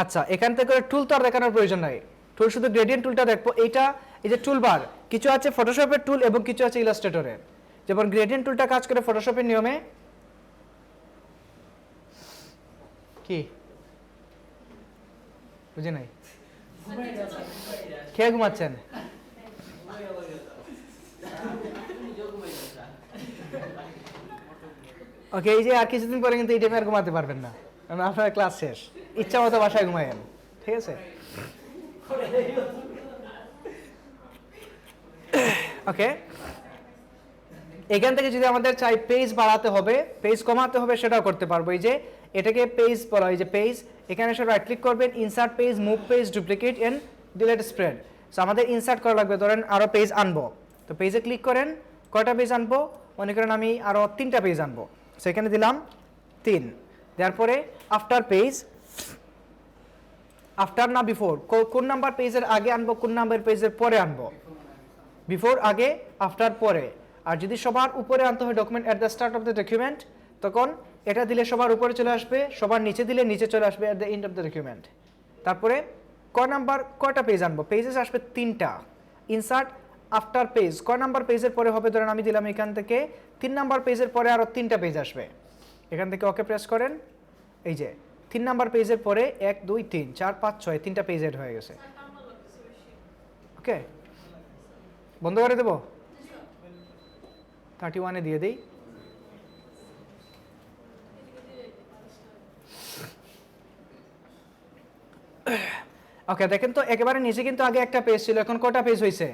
আচ্ছা, এখান থেকে টুল তো আর দেখানোর প্রয়োজন নাই, টুল শুধু গ্রেডিয়েন্ট টুলটা দেখবো। এইটা এই যে টুল বার, কিছু আছে ফটোশপের টুল এবং কিছু আছে ইলাস্ট্রেটরের। যেমন গ্রেডিয়েন্ট টুলটা কাজ করে ফটোশপের নিয়মে। কি বুঝি নাই? কে ঘুমাচ্ছেন? ওকে, এই যে আর কিছুদিন পরে কিন্তু এই টাইমে আর ঘুমাতে পারবেন না, কারণ আপনার ক্লাস শেষ। ইচ্ছা মতো বাসায় ঘুমায়েন, ঠিক আছে? ওকে, এখান থেকে যদি আমাদের চাই পেজ বাড়াতে হবে, পেজ কমাতে হবে, সেটাও করতে পারবো। এই যে এটাকে পেজ বলা হয়, যে পেজ, এখানে এসে রাইট ক্লিক করবেন, insert page, move page, duplicate and delete spread. So আমাদের ইনসার্ট করা লাগবে, ধরেন আরো পেজ আনবো, তো পেজে ক্লিক করেন, কয়টা পেজ আনবো? মনে করেন আমি আরো 3টা পেজ আনবো, সেখানে দিলাম 3। দেওয়ার পরে আফটার পেজ, আফটার না বিফোর, কোন নাম্বার পেজের আগে আনবো, কোন নাম্বার পেজের পরে আনবো? বিফোর আগে, আফটার পরে। আর যদি সবার উপরে আনতে হয় document at the start of the document, তখন এটা দিলে সবার উপরে চলে আসবে, সবার নিচে দিলে নিচে চলে আসবে at the end of the document. তারপরে কয় নাম্বার, কয়টা পেজ আনবো? পেজেস আসবে 3টা। ইনসার্ট আফটার পেজ, কয় নাম্বার পেজের পরে হবে? ধরেন আমি দিলাম এখান থেকে 3 নাম্বার পেজের পরে আরো 3টা পেজ আসবে, এখান থেকে ওকে প্রেস করেন। এই যে 3 নাম্বার পেজের পরে 1 2 3 4 5 6 3টা পেজ এড হয়ে গেছে। ওকে, বন্ধ করে দেবো, 31-এ দিয়ে দিই। ওকে, দেখেন তো একেবারে নিচে কিন্তু আগে একটা পেজ ছিল, এখন কয়টা পেজ হয়েছে?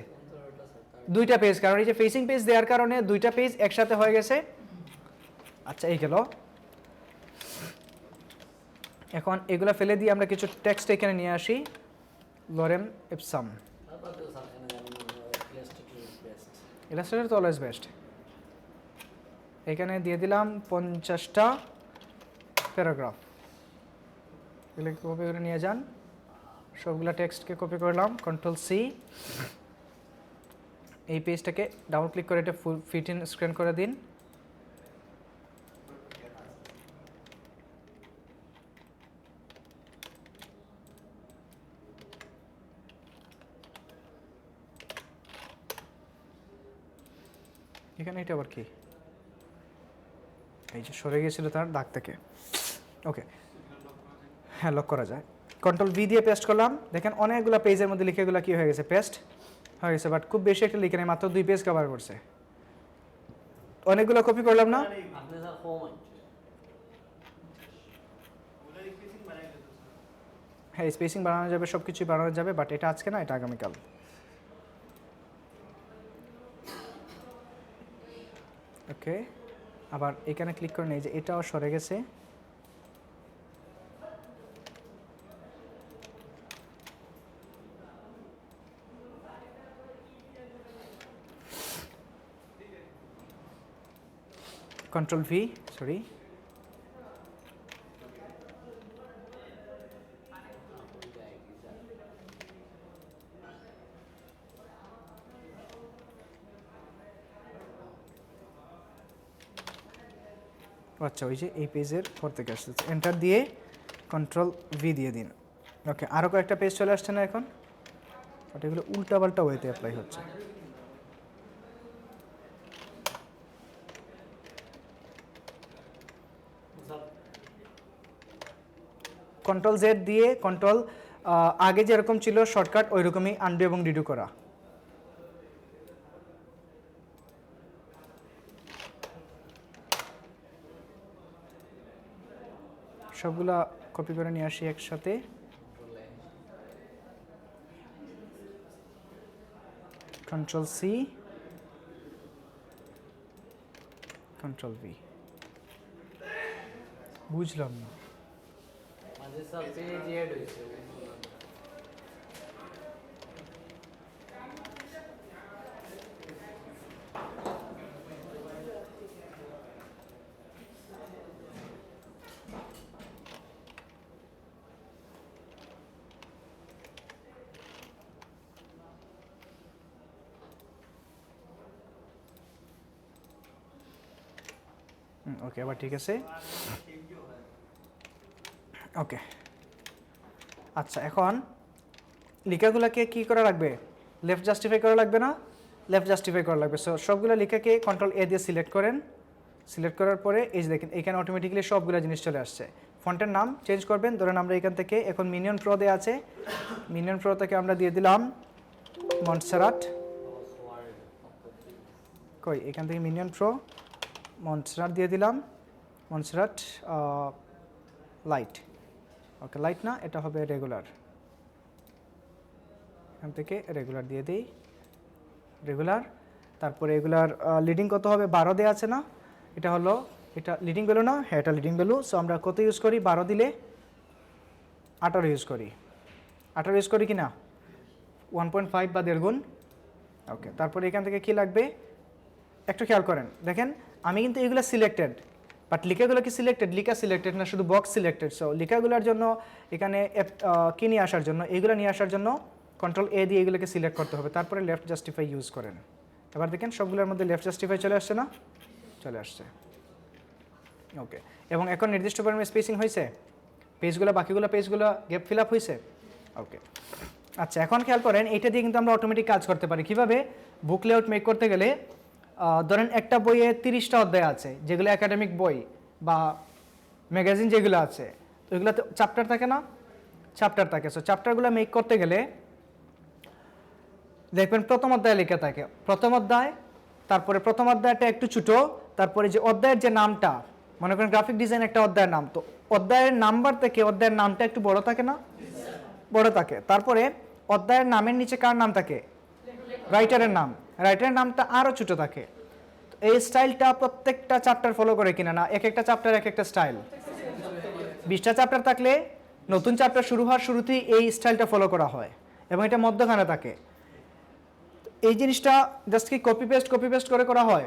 2টা পেজ, কারণ এই যে ফেসিং পেজ দেওয়ার কারণে 2টা পেজ একসাথে হয়ে গেছে। আচ্ছা, এই গেল। এখন এগুলা ফেলে দিয়ে আমরা কিছু টেক্সট এখানে নিয়ে আসি। লরেম ইপসাম, ইলাস্ট্রেটর তো অলওয়েজ বেস্ট। এখানে দিয়ে দিলাম 50টা প্যারাগ্রাফ, এগুলোকে কপি করে নিয়ে যান। সবগুলা টেক্সটকে কপি করলাম, কন্ট্রোল সি। এই পেজটাকে ডাবল ক্লিক করে এটা ফুল ফিট ইন স্ক্রিন করে দিন। এখানে এটা আবার কি? এই যে সরে গিয়েছিল তার দাগ থেকে। ওকে, হ্যাঁ, লক করা যায়। কন্ট্রোল ভি দিয়ে পেস্ট করলাম। দেখেন অনেকগুলো পেজের মধ্যে লিখেগুলো কি হয়ে গেছে, পেস্ট হয়ে গেছে, বাট খুব বেশি একটা লিখে নেই, মাত্র 2 পেজ কভার করছে। অনেকগুলো কপি করলাম না? হ্যাঁ, স্পেসিং বাড়ানো যাবে, সব কিছুই বাড়ানো যাবে, বাট এটা আজকে না, এটা আগামীকাল। ওকে, আবার এখানে ক্লিক করে নেই, যে এটাও সরে গেছে। কন্ট্রোল ভি, সরি, আচ্ছা, ওই যে এই পেজের পর থেকে আসছে, এন্টার দিয়ে কন্ট্রোল ভি দিয়ে দিন। ওকে, আরও কয়েকটা পেজ চলে আসছে না এখন, বাট এগুলো উল্টাপাল্টা ওয়েতে অ্যাপ্লাই হচ্ছে। কন্ট্রোল জেড দিয়ে কন্ট্রোল, আগে যেরকম ছিল শর্টকাট, ওই রকমই আনডু এবং রিডু করা। সবগুলা কপি করে নিয়ে আসি একসাথে। Control C, control V. বুঝলাম না। ওকে, আবার ঠিক আছে। ওকে, আচ্ছা এখন লেখাগুলোকে কি করা লাগবে? লেফট জাস্টিফাই করা লাগবে না? লেফট জাস্টিফাই করা লাগবে। সো সবগুলো লেখাকে কন্ট্রোল এ দিয়ে সিলেক্ট করেন। সিলেক্ট করার পরে এই যে দেখেন এখানে অটোমেটিক্যালি সবগুলো জিনিস চলে আসছে। ফন্টের নাম চেঞ্জ করবেন, ধরেন আমরা এখান থেকে এখন মিনিয়ন প্রো দেওয়া আছে, মিনিয়ন প্রো থেকে আমরা দিয়ে দিলাম মন্টসেরাট। কই এখান থেকে মিনিয়ন প্রো মন্টসেরাট দিয়ে দিলাম, মন্টসেরাট লাইট। ওকে, লাইট না, এটা হবে রেগুলার। এখান থেকে রেগুলার দিয়ে দিই, রেগুলার। তারপরে এগুলার লিডিং কত হবে? 12 দেওয়া আছে না? এটা হলো, এটা লিডিং ভ্যালু না? হ্যাঁ, এটা লিডিং ভ্যালু। সো আমরা কত ইউজ করি? 12 দিলে 18 ইউজ করি। 18 ইউজ করি কি না? 1.5 বা 1.5 গুণ। ওকে, তারপরে এখান থেকে কি লাগবে একটু খেয়াল করেন। দেখেন আমি কিন্তু এগুলো সিলেক্টেড, বাট লিখাগুলো কি সিলেক্টেড? লিখা সিলেক্টেড না, শুধু বক্স সিলেক্টেড। সো লিখাগুলোর জন্য এখানে কি নিয়ে আসার জন্য, এইগুলো নিয়ে আসার জন্য কন্ট্রোল এ দিয়ে এগুলোকে সিলেক্ট করতে হবে, তারপরে লেফট জাস্টিফাই ইউজ করেন। এবার দেখেন সবগুলোর মধ্যে লেফট জাস্টিফাই চলে আসছে না? চলে আসছে। ওকে, এবং এখন নির্দিষ্ট পরিমাণে স্পেসিং হয়েছে, পেজগুলো বাকিগুলো পেজগুলো গ্যাপ ফিল আপ হয়েছে। ওকে, আচ্ছা এখন খেয়াল করেন এটা দিয়ে কিন্তু আমরা অটোমেটিক কাজ করতে পারি। কিভাবে? বুক লেআউট মেক করতে গেলে ধরেন একটা বইয়ে 30টা অধ্যায় আছে, যেগুলো একাডেমিক বই বা ম্যাগাজিন যেগুলো আছে, তো এগুলোতে চ্যাপ্টার থাকে না? চ্যাপ্টার থাকে। সো চ্যাপ্টারগুলো মেক করতে গেলে দেখবেন প্রথম অধ্যায় লেখা থাকে, প্রথম অধ্যায়, তারপরে প্রথম অধ্যায়টা একটু ছোটো, তারপরে যে অধ্যায়ের যে নামটা, মনে করেন গ্রাফিক ডিজাইন একটা অধ্যায়ের নাম, তো অধ্যায়ের নাম্বার থেকে অধ্যায়ের নামটা একটু বড় থাকে না? বড় থাকে। তারপরে অধ্যায়ের নামের নিচে কার নাম থাকে? রাইটারের নাম। রাইটারের নামটা আরও ছোটো থাকে। এই স্টাইলটা প্রত্যেকটা চ্যাপ্টার ফলো করে কিনা না? এক একটা চ্যাপ্টার এক একটা স্টাইল। 20টা চ্যাপ্টার থাকলে নতুন চ্যাপ্টার শুরু হওয়ার শুরুতেই এই স্টাইলটা ফলো করা হয়, এবং এটা মধ্যখানে থাকে। এই জিনিসটা জাস্ট কি কপি পেস্ট করে করা হয়?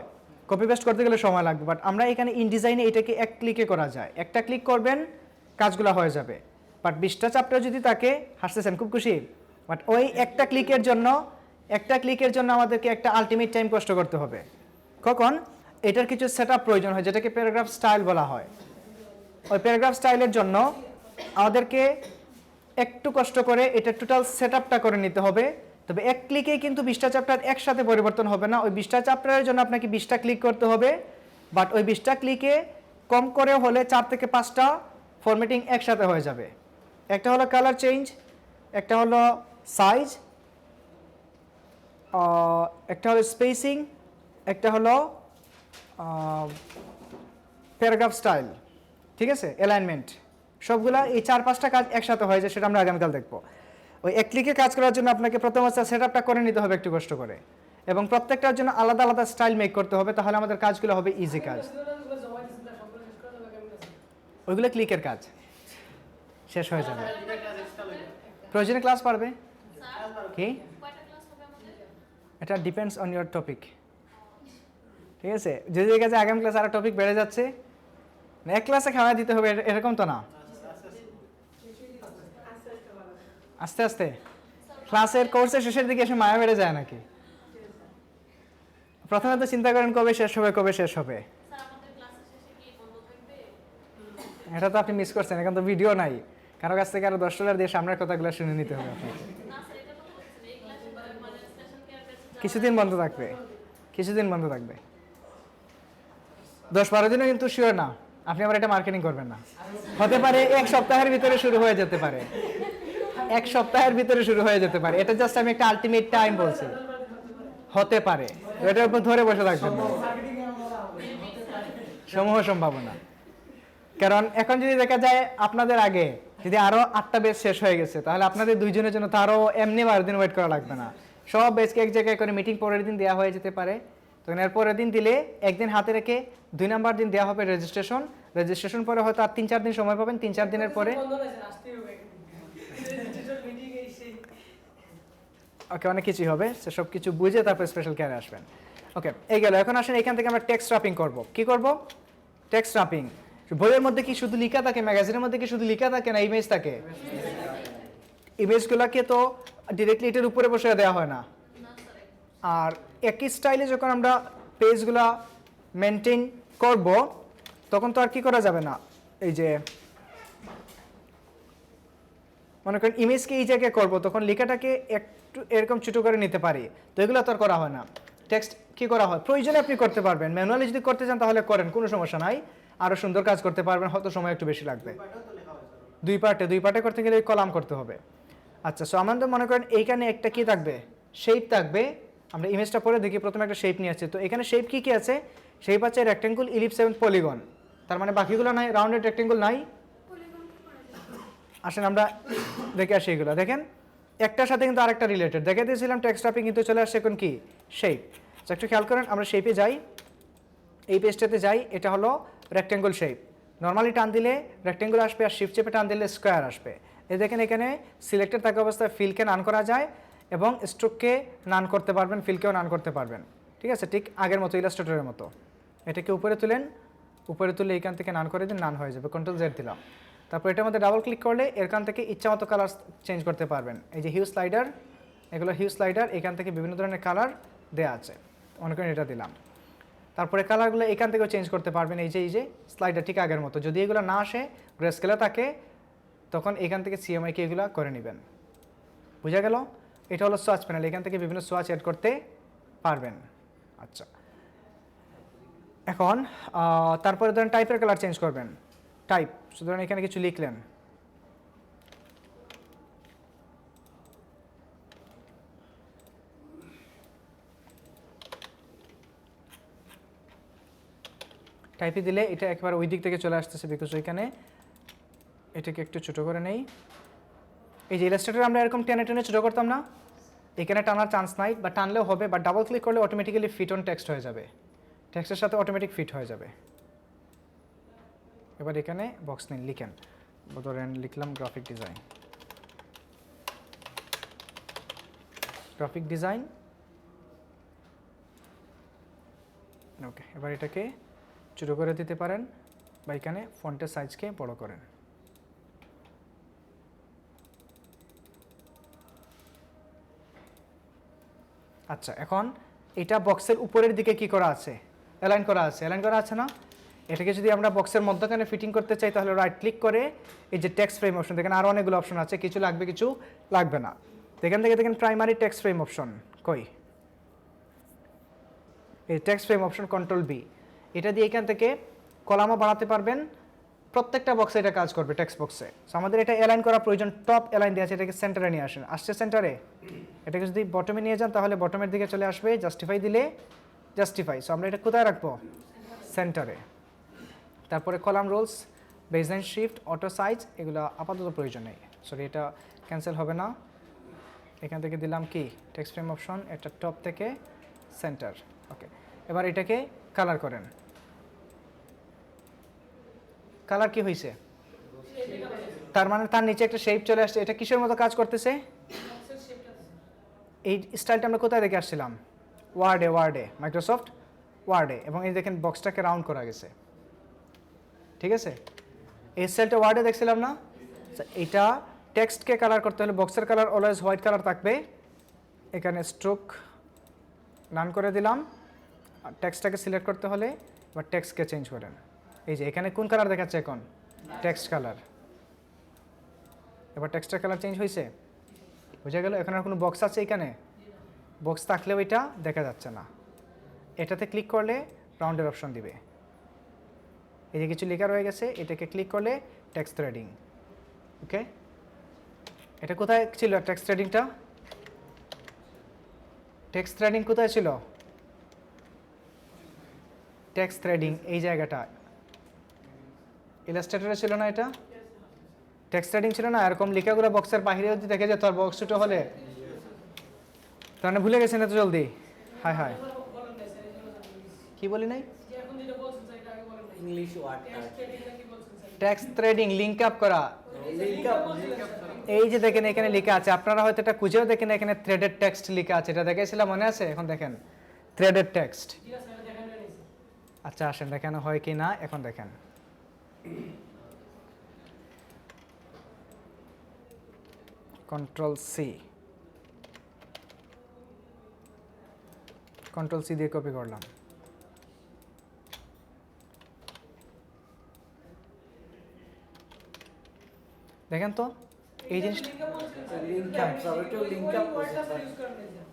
কপি পেস্ট করতে গেলে সময় লাগবে, বাট আমরা এখানে ইনডিজাইনে এটাকে এক ক্লিকে করা যায়। একটা ক্লিক করবেন, কাজগুলো হয়ে যাবে। বাট 20টা চ্যাপ্টার যদি থাকে, হাসতেছেন খুব খুশি, বাট ওই একটা ক্লিকের জন্য আমাদেরকে একটা আলটিমেট টাইম কষ্ট করতে হবে। কখন? এটার কিছু সেটআপ প্রয়োজন হয়, যেটাকে প্যারাগ্রাফ স্টাইল বলা হয়। ওই প্যারাগ্রাফ স্টাইলের জন্য আমাদেরকে একটু কষ্ট করে এটা টোটাল সেটআপটা করে নিতে হবে। তবে এক ক্লিকেই কিন্তু 20টা চ্যাপ্টার একসাথে পরিবর্তন হবে না। ওই 20টা চ্যাপ্টারের জন্য আপনাকে 20টা ক্লিক করতে হবে, বাট ওই 20টা ক্লিকে কম করে হলে 4 থেকে 5টা ফরম্যাটিং একসাথে হয়ে যাবে। একটা হলো কালার চেঞ্জ, একটা হলো সাইজ, একটা হলো স্পেসিং, একটা হলো প্যারাগ্রাফ স্টাইল, ঠিক আছে, অ্যালাইনমেন্ট। সবগুলা এই 4-5টা কাজ একসাথে হয়ে যায়, সেটা আমরা আগামীকাল দেখবো। ওই এক ক্লিকে কাজ করার জন্য আপনাকে প্রথম অবস্থায় সেটআপটা করে নিতে হবে একটু কষ্ট করে, এবং প্রত্যেকটার জন্য আলাদা আলাদা স্টাইল মেক করতে হবে, তাহলে আমাদের কাজগুলো হবে ইজি কাজ। ওইগুলো ক্লিকের কাজ শেষ হয়ে যাবে। প্রয়োজনে ক্লাস পারবে কি? এটা ডিপেন্ডস অন ইউর টপিক, ঠিক আছে। যদি দেখা যায় আগামী ক্লাসে আরো টপিক বেড়ে যাচ্ছে, এক ক্লাসে খাওয়া দিতে হবে এরকম তো না, আস্তে আস্তে ক্লাসের কোর্সের শেষের দিকে এসে মায়া বেড়ে যায় নাকি? প্রথমে তো চিন্তা করেন কবে শেষ হবে। এটা তো আপনি মিস করছেন, এখন তো ভিডিও নাই, কারো কাছ থেকে আরো $10 দিয়ে সামনের কথাগুলো শুনে নিতে হবে আপনাকে। কিছুদিন বন্ধ থাকবে 10-12 দিনও কিন্তু শিওর না। আপনি আবার এটা মার্কেটিং করবেন না, হতে পারে 1 সপ্তাহের ভিতরে শুরু হয়ে যেতে পারে, এটা জাস্ট আমি একটা আলটিমেট টাইম বলছি, হতে পারে। এটার উপর ধরে বসে থাকবেন না, সমূহ সম্ভাবনা। কারণ এখন যদি দেখা যায় আপনাদের আগে যদি আরো 8টা বেচ শেষ হয়ে গেছে তাহলে আপনাদের দুইজনের জন্য তো আরো এমনি 12 দিন ওয়েট করা লাগবে না। সব বেচকে এক জায়গায় করে মিটিং পরের দিন দেওয়া হয়ে যেতে পারে। তখন এর পরের দিন দিলে একদিন হাতে রেখে 2 নাম্বার দিন দেওয়া হবে রেজিস্ট্রেশন পরে হয়তো আর 3-4 দিন সময় পাবেন, 3-4 দিনের পরে ওকে অনেক কিছুই হবে, সেসব কিছু বুঝে তারপর স্পেশাল কেয়ারে আসবেন। ওকে এই গেল। এখন আসেন এখান থেকে আমরা টেক্সট রাপিং করব। কি করব? টেক্সট রাপিং। বইয়ের মধ্যে কি শুধু লেখা থাকে, ম্যাগাজিনের মধ্যে কি শুধু লেখা থাকে না ইমেজ থাকে? ইমেজগুলোকে তো ডিরেক্টলি এটার উপরে বসে দেওয়া হয় না। আর একই স্টাইলে যখন আমরা পেজগুলা মেনটেন করব তখন তো আর কি করা যাবে না, এই যে মনে করেন ইমেজকে এই জায়গায় করবো তখন লেখাটাকে একটু এরকম ছোটো করে নিতে পারি, তো এগুলো তো আর করা হয় না। টেক্সট কি করা হয় প্রয়োজনে আপনি করতে পারবেন, ম্যানুয়ালি যদি করতে চান তাহলে করেন, কোনো সমস্যা নাই, আরও সুন্দর কাজ করতে পারবেন, হয়তো সময় একটু বেশি লাগবে। দুই পার্টে করতে গেলে কলাম করতে হবে। আচ্ছা, সো আমাদের মনে করেন এইখানে একটা কি থাকবে, শেপ থাকবে। আমরা ইমেজটা পরে দেখি, প্রথমে একটা শেপ নিয়ে আসছে, তো এখানে শেপ কি কি আছে? শেপ আছে রেক্টেঙ্গল, ইলিপস এবং পলিগন। তার মানে বাকিগুলো নাই, রাউন্ডেড রেক্টেঙ্গল নাই। আসেন আমরা দেখে আসি এগুলো। দেখেন একটার সাথে কিন্তু আরেকটা রিলেটেড, দেখে দিয়েছিলাম টেক্সট রাপিং, কিন্তু চলে আসছে এখন কি শেপ। একটু খেয়াল করেন, আমরা শেপে যাই, এই পেজটাতে যাই, এটা হলো রেক্টেঙ্গল শেপ। নর্মালি টান দিলে রেক্টেঙ্গল আসবে, আর শিফট চেপে টান দিলে স্কোয়ার আসবে। এই দেখেন এখানে সিলেক্টেড থাকা অবস্থায় ফিলকে নান করা যায় এবং স্ট্রোককে নান করতে পারবেন, ফিলকেও নান করতে পারবেন। ঠিক আছে, ঠিক আগের মতো, ইলাস্ট্রেটরের মতো। এটাকে উপরে তুলেন, উপরে তুলে এইখান থেকে নান করে দিন, নান হয়ে যাবে, কন্ট্রোল জেড দিলাম। তারপর এটার মধ্যে ডাবল ক্লিক করলে এখান থেকে ইচ্ছা মতো কালার চেঞ্জ করতে পারবেন। এই যে হিউ স্লাইডার, এগুলো হিউ স্লাইডার, এখান থেকে বিভিন্ন ধরনের কালার দেওয়া আছে, মনে করেন এটা দিলাম। তারপরে কালারগুলো এখান থেকেও চেঞ্জ করতে পারবেন, এই যে স্লাইডার ঠিক আগের মতো। যদি এগুলো না আসে, গ্রে স্কেলে থাকে, তখন এখান থেকে সিএমআইকে এগুলো করে নেবেন। বুঝা গেল? এটা হলো সোয়াচ প্যানেল, এখান থেকে বিভিন্ন সোয়াচ অ্যাড করতে পারবেন। আচ্ছা, এখন তারপরে ধরেন টাইপের কালার চেঞ্জ করবেন, টাইপ, সুতরাং এখানে কিছু লিখলেন, টাইপে দিলে এটা একেবারে ওই দিক থেকে চলে আসতেছে, বিকজ ওইখানে এটাকে একটু ছোটো করে নেই। এই যে ইলাস্ট্রেটর আমরা এরকম টেনে টেনে ছোটো করতাম না, এখানে টানার চান্স নাই, বা টানলেও হবে, বা ডাবল ক্লিক করলে অটোমেটিক্যালি ফিট অন টেক্সট হয়ে যাবে, টেক্সটের সাথে অটোমেটিক ফিট হয়ে যাবে। এবার এখানে বক্স নিন, লিখেন, ধরেন লিখলাম গ্রাফিক ডিজাইন। ওকে, এবার এটাকে ছোটো করে দিতে পারেন, বা এখানে ফন্টের সাইজকে বড় করেন। আচ্ছা, এখন এটা বক্সের উপরের দিকে কি করা আছে, অ্যালাইন করা আছে না? এটাকে যদি আমরা বক্সের মধ্যখানে ফিটিং করতে চাই তাহলে রাইট ক্লিক করে এই যে টেক্সট ফ্রেম অপশন, দেখেন আরও অনেকগুলো অপশন আছে, কিছু লাগবে কিছু লাগবে না। এখান থেকে দেখেন প্রাইমারি টেক্সট ফ্রেম অপশন কই, এই text frame option control B, এটা দিয়ে এখান থেকে কলামও বাড়াতে পারবেন, প্রত্যেকটা বক্সে এটা কাজ করবে, টেক্সট বক্সে। সো আমাদের এটা অ্যালাইন করা প্রয়োজন, টপ অ্যালাইন দিয়ে আছে, এটাকে সেন্টারে নিয়ে আসেন, আসছে সেন্টারে। এটাকে যদি বটমে নিয়ে যান তাহলে বটমের দিকে চলে আসবে, জাস্টিফাই দিলে জাস্টিফাই। সো আমরা এটা কোথায় রাখবো? সেন্টারে। তারপরে column rules, baseline shift, auto size, এগুলো আপাতত প্রয়োজন নেই, সরি এটা ক্যান্সেল হবে না। এখান থেকে দিলাম কি টেক্সট ফ্রেম অপশন, এটা টপ থেকে সেন্টার। ওকে, এবার এটাকে কালার করেন। কালার কি হয়েছে? তার মানে তার নিচে একটা শেপ চলে আসছে, এটা কিসের মতো কাজ করতেছে? এই স্টাইলটা আমরা কোথায় দেখে আসছিলাম? ওয়ার্ডে, মাইক্রোসফট ওয়ার্ডে, এবং এই দেখেন বক্সটাকে রাউন্ড করা গেছে। ঠিক আছে, এই স্টাইলটা ওয়ার্ডে দেখছিলাম না? এটা টেক্সটকে কালার করতে হলে বক্সের কালার অলওয়েজ হোয়াইট কালার থাকবে। এখানে স্ট্রোক নান করে দিলাম, আর টেক্সটটাকে সিলেক্ট করতে হলে এবার টেক্সটকে চেঞ্জ করেন। এই যে এখানে কোন কালার দেখাচ্ছে এখন? Text colour. এবার টেক্সটের কালার চেঞ্জ হয়েছে, বুঝা গেল? এখন আর কোনো বক্স আছে এখানে? বক্স থাকলেও এটা দেখা যাচ্ছে না। এটাতে ক্লিক করলে রাউন্ডের অপশন দিবে, এই যে কিছু লেখা রয়ে গেছে, এটাকে ক্লিক করলে টেক্সট থ্রেডিং। ওকে, এটা কোথায় ছিল টেক্সট থ্রেডিংটা? টেক্সট থ্রেডিং কোথায় ছিল? টেক্সট থ্রেডিং এই জায়গাটা, ইলাস্ট্রেটরে ছিল না এটা, টেক্সট থ্রেডিং ছিল না, এরকম লেখাগুলো বক্সের বাইরে যদি দেখে যেত আর বক্স ছোট হলে, তাহলে ভুলে গেছেন এত জলদি? হায় হায়, কি বলি নাই? English word text threading, link up করা। এই যে দেখেন এখানে লেখা আছে, আপনারা হয়তো এটা খুঁজেও দেখেন, এখানে থ্রেডেড টেক্সট লেখা আছে, এটা দেখেছিলাম মনে আছে? এখন দেখেন থ্রেডেড টেক্সট। আচ্ছা আসেন দেখানো হয় কি না এখন দেখেন। কন্ট্রোল সি দিয়ে কপি করলাম। দেখেন তো এই জিনিসটা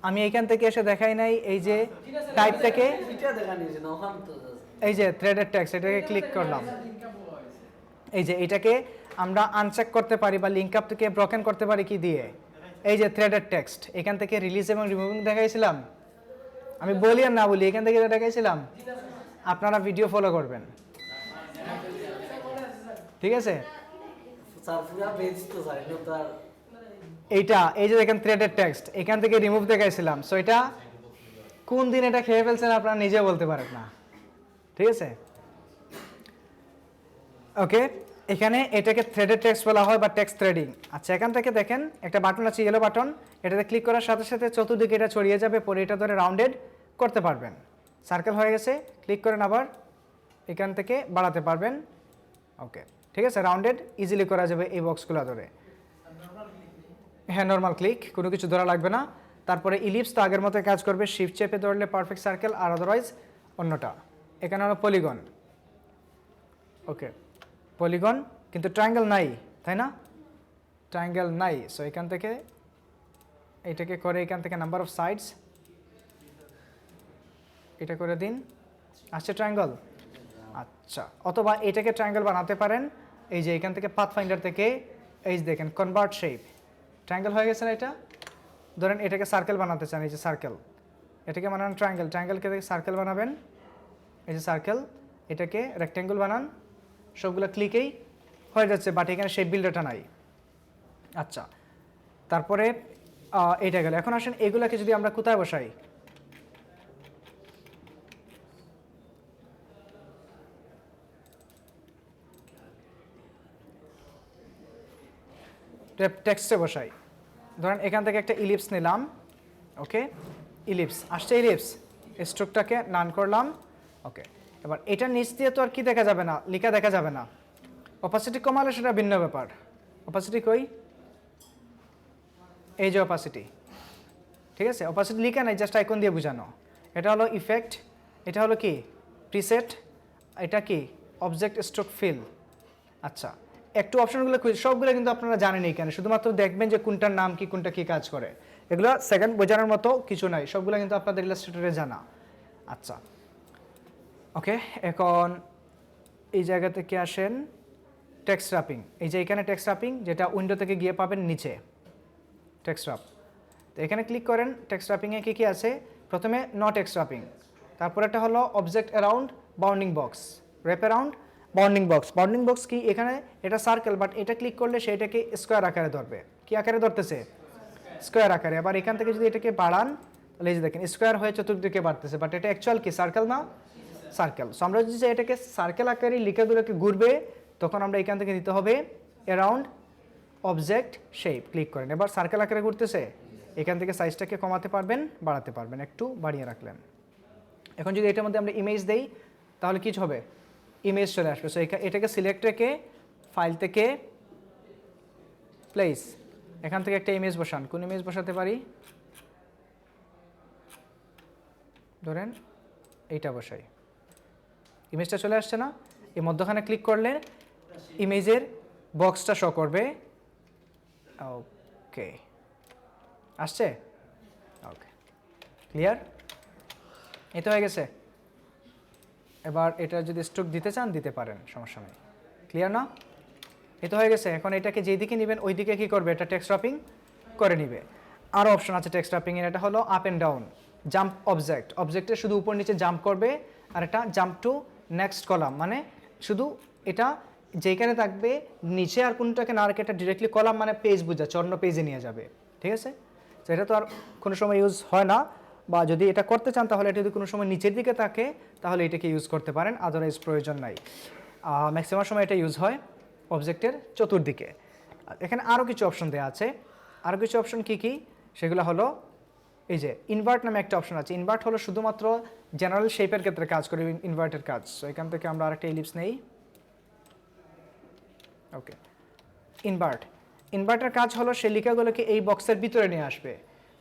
আমি এইখান থেকে এসে দেখাই নাই, এই যে টাইপ থেকে এই যে থ্রেডেড টেক্সট, এটাকে ক্লিক করলাম, এই যে এটাকে আমরা আনচেক করতে পারি বা লিংক আপ থেকে ব্রকেন করতে পারি কি দিয়ে? এই যে থ্রেডেড টেক্সট, এখান থেকে রিলিজ এবং রিমুভিং দেখাইছিলাম, আমি বলি আর না বলি এখান থেকে দেখাইছিলাম, আপনারা ভিডিও ফলো করবেন, ঠিক আছে? এইটা এই যে দেখেন থ্রেডেড টেক্সট, এখান থেকে রিমুভ দেখাইছিলাম, সো এটা কোন দিন এটা খেয়ে ফেলছেন আপনারা নিজে বলতে পারেন না, ঠিক আছে? ওকে, এখানে এটাকে থ্রেডেড টেক্সট বলা হয় বা টেক্সট থ্রেডিং। আচ্ছা এখান থেকে দেখেন একটা বাটন আছে, ইয়েলো বাটন, এটাতে ক্লিক করার সাথে সাথে চতুর্দিকে এটা ছড়িয়ে যাবে, পরে এটা ধরে রাউন্ডেড করতে পারবেন। সার্কেল হয়ে গেছে, ক্লিক করেন আবার এখান থেকে বাড়াতে পারবেন। ওকে ঠিক আছে, রাউন্ডেড ইজিলি করা যাবে এই বক্সগুলো ধরে। হ্যাঁ নর্মাল ক্লিক, কোনো কিছু ধরা লাগবে না। তারপরে ইলিপস তো আগের মতো কাজ করবে, শিফট চেপে ধরলে পারফেক্ট সার্কেল, আর আদারওয়াইজ অন্যটা। এখানে হলো পলিগন, ওকে পলিগন, কিন্তু ট্রায়াঙ্গেল নাই তাই না? ট্রায়াঙ্গেল নাই, সো এখান থেকে এটাকে করে এখান থেকে নাম্বার অফ সাইডস এটা করে দিন, আসছে ট্রায়াঙ্গেল। আচ্ছা, অথবা এটাকে ট্রায়াঙ্গেল বানাতে পারেন, এই যে এখান থেকে পাথফাইন্ডার থেকে এই যে দেখেন কনভার্ট শেপ, ট্রায়াঙ্গেল হয়ে গেছে না? এটা ধরেন এটাকে সার্কেল বানাতে চান, এই যে সার্কেল, এটাকে বানান ট্রায়াঙ্গেল, ট্রায়াঙ্গেলকে সার্কেল বানাবেন, এই যে সার্কেল, এটাকে রেক্ট্যাঙ্গেল বানান, সবগুলো ক্লিকেই হয়ে যাচ্ছে, বাট এখানে শেপ বিল্ডারটা নাই। আচ্ছা তারপরে এইটা গেল, এখন আসেন এগুলাকে যদি আমরা কোথায় বসাই? টেক্সটে বসাই। ধরেন এখান থেকে একটা ইলিপস নিলাম, ওকে ইলিপস আসছে, ইলিপস স্ট্রোকটাকে নান করলাম, ওকে। এবার এটা নিচ দিয়ে তো আর কি দেখা যাবে না, লেখা দেখা যাবে না, অপাসিটি কমালে সেটা ভিন্ন ব্যাপার। অপাসিটি কই? এই যে অপাসিটি, ঠিক আছে? অপাসিটি লেখা নাই, জাস্ট আইকন দিয়ে বোঝানো। এটা হলো ইফেক্ট, এটা হলো কি প্রিসেট, এটা কি অবজেক্ট স্ট্রোক ফিল। আচ্ছা একটু অপশনগুলো সবগুলো কিন্তু আপনারা জানেন, এখানে শুধুমাত্র দেখবেন যে কোনটার নাম কি, কোনটা কি কাজ করে, এগুলো সেকেন্ড বোঝানোর মতো কিছু নাই, সবগুলো কিন্তু আপনাদের ইলাস্ট্রেটরে জানা। আচ্ছা ওকে, এখন এই জায়গা থেকে আসেন টেক্সট র্যাপিং, এই যে এখানে টেক্সট র্যাপিং, যেটা উইন্ডো থেকে গিয়ে পাবেন নিচে টেক্সট র্যাপ, তো এখানে ক্লিক করেন। টেক্সট র্যাপিংয়ে কী কী আছে? প্রথমে নো টেক্সট র্যাপিং, তারপর একটা হলো object around bounding box, wrap around bounding box. Bounding box কি? এখানে এটা সার্কেল, বাট এটা ক্লিক করলে সেটাকে স্কোয়ার আকারে ধরবে। কি আকারে ধরতেছে? স্কোয়ার আকারে। আবার এখান থেকে যদি এটাকে বাড়ান তাহলে এই যে দেখেন স্কোয়ার হয়ে চতুর্দিকে বাড়তেছে, বাট এটা অ্যাকচুয়াল কি সার্কেল না? সার্কেল। সো আমরা যদি এটাকে সার্কেল আকারে লেখাগুলোকে ঘুরবে, তখন আমরা এখান থেকে দিতে হবে অ্যারাউন্ড অবজেক্ট শেপ, ক্লিক করেন। এবার সার্কেল আকারে ঘুরতেছে, এখান থেকে সাইজটাকে কমাতে পারবেন, বাড়াতে পারবেন, একটু বাড়িয়ে রাখলেন। এখন যদি এটার মধ্যে আমরা ইমেজ দেই তাহলে কি হবে? ইমেজ চলে আসবে। সো এটাকে সিলেক্ট রেখে ফাইল থেকে প্লেস, এখান থেকে একটা ইমেজ বসান। কোন ইমেজ বসাতে পারি? ধরেন এইটা বসাই, ইমেজটা চলে আসছে না? এই মধ্যখানে ক্লিক করলে ইমেজের বক্সটা শো করবে। ওকে আসছে, ওকে ক্লিয়ার, এই তো হয়ে গেছে। এবার এটা যদি স্ট্রোক দিতে চান দিতে পারেন, সমস্যা নেই। ক্লিয়ার না? এই তো হয়ে গেছে। এখন এটাকে যেই দিকে নেবেন ওই দিকে কী করবে? এটা টেক্সট র্যাপিং করে নিবে। আরও অপশন আছে টেক্সট র্যাপিংয়ের, এটা হলো up and down, jump object, অবজেক্টের শুধু উপর নিচে জাম্প করবে, আর এটা জাম্প টু নেক্সট কলাম, মানে শুধু এটা যেখানে থাকবে নিচে আর কোনটাকে না রেখে এটা ডিরেক্টলি কলাম মানে পেজ বোঝাচ্ছে, অন্য পেজে নিয়ে যাবে, ঠিক আছে। তো এটা তো আর কোনো সময় ইউজ হয় না, বা যদি এটা করতে চান তাহলে এটা যদি কোনো সময় নিচের দিকে থাকে তাহলে এটাকে ইউজ করতে পারেন, আদারওয়াইজ প্রয়োজন নাই। ম্যাক্সিমাম সময় এটা ইউজ হয় অবজেক্টের চতুর্দিকে। এখানে আরও কিছু অপশন দেওয়া আছে, আরও কিছু অপশন কী কী সেগুলো হলো এই যে ইনভার্ট নামে একটা অপশন আছে। ইনভার্ট হলো শুধুমাত্র জেনারেল শেপের ক্ষেত্রে কাজ করে ইনভার্টের কাজ। সো এখান থেকে আমরা আরেকটা ইলিপস নেই, ওকে। ইনভার্টের কাজ হলো সেই লেখাগুলোকে এই বক্সের ভিতরে নিয়ে আসবে।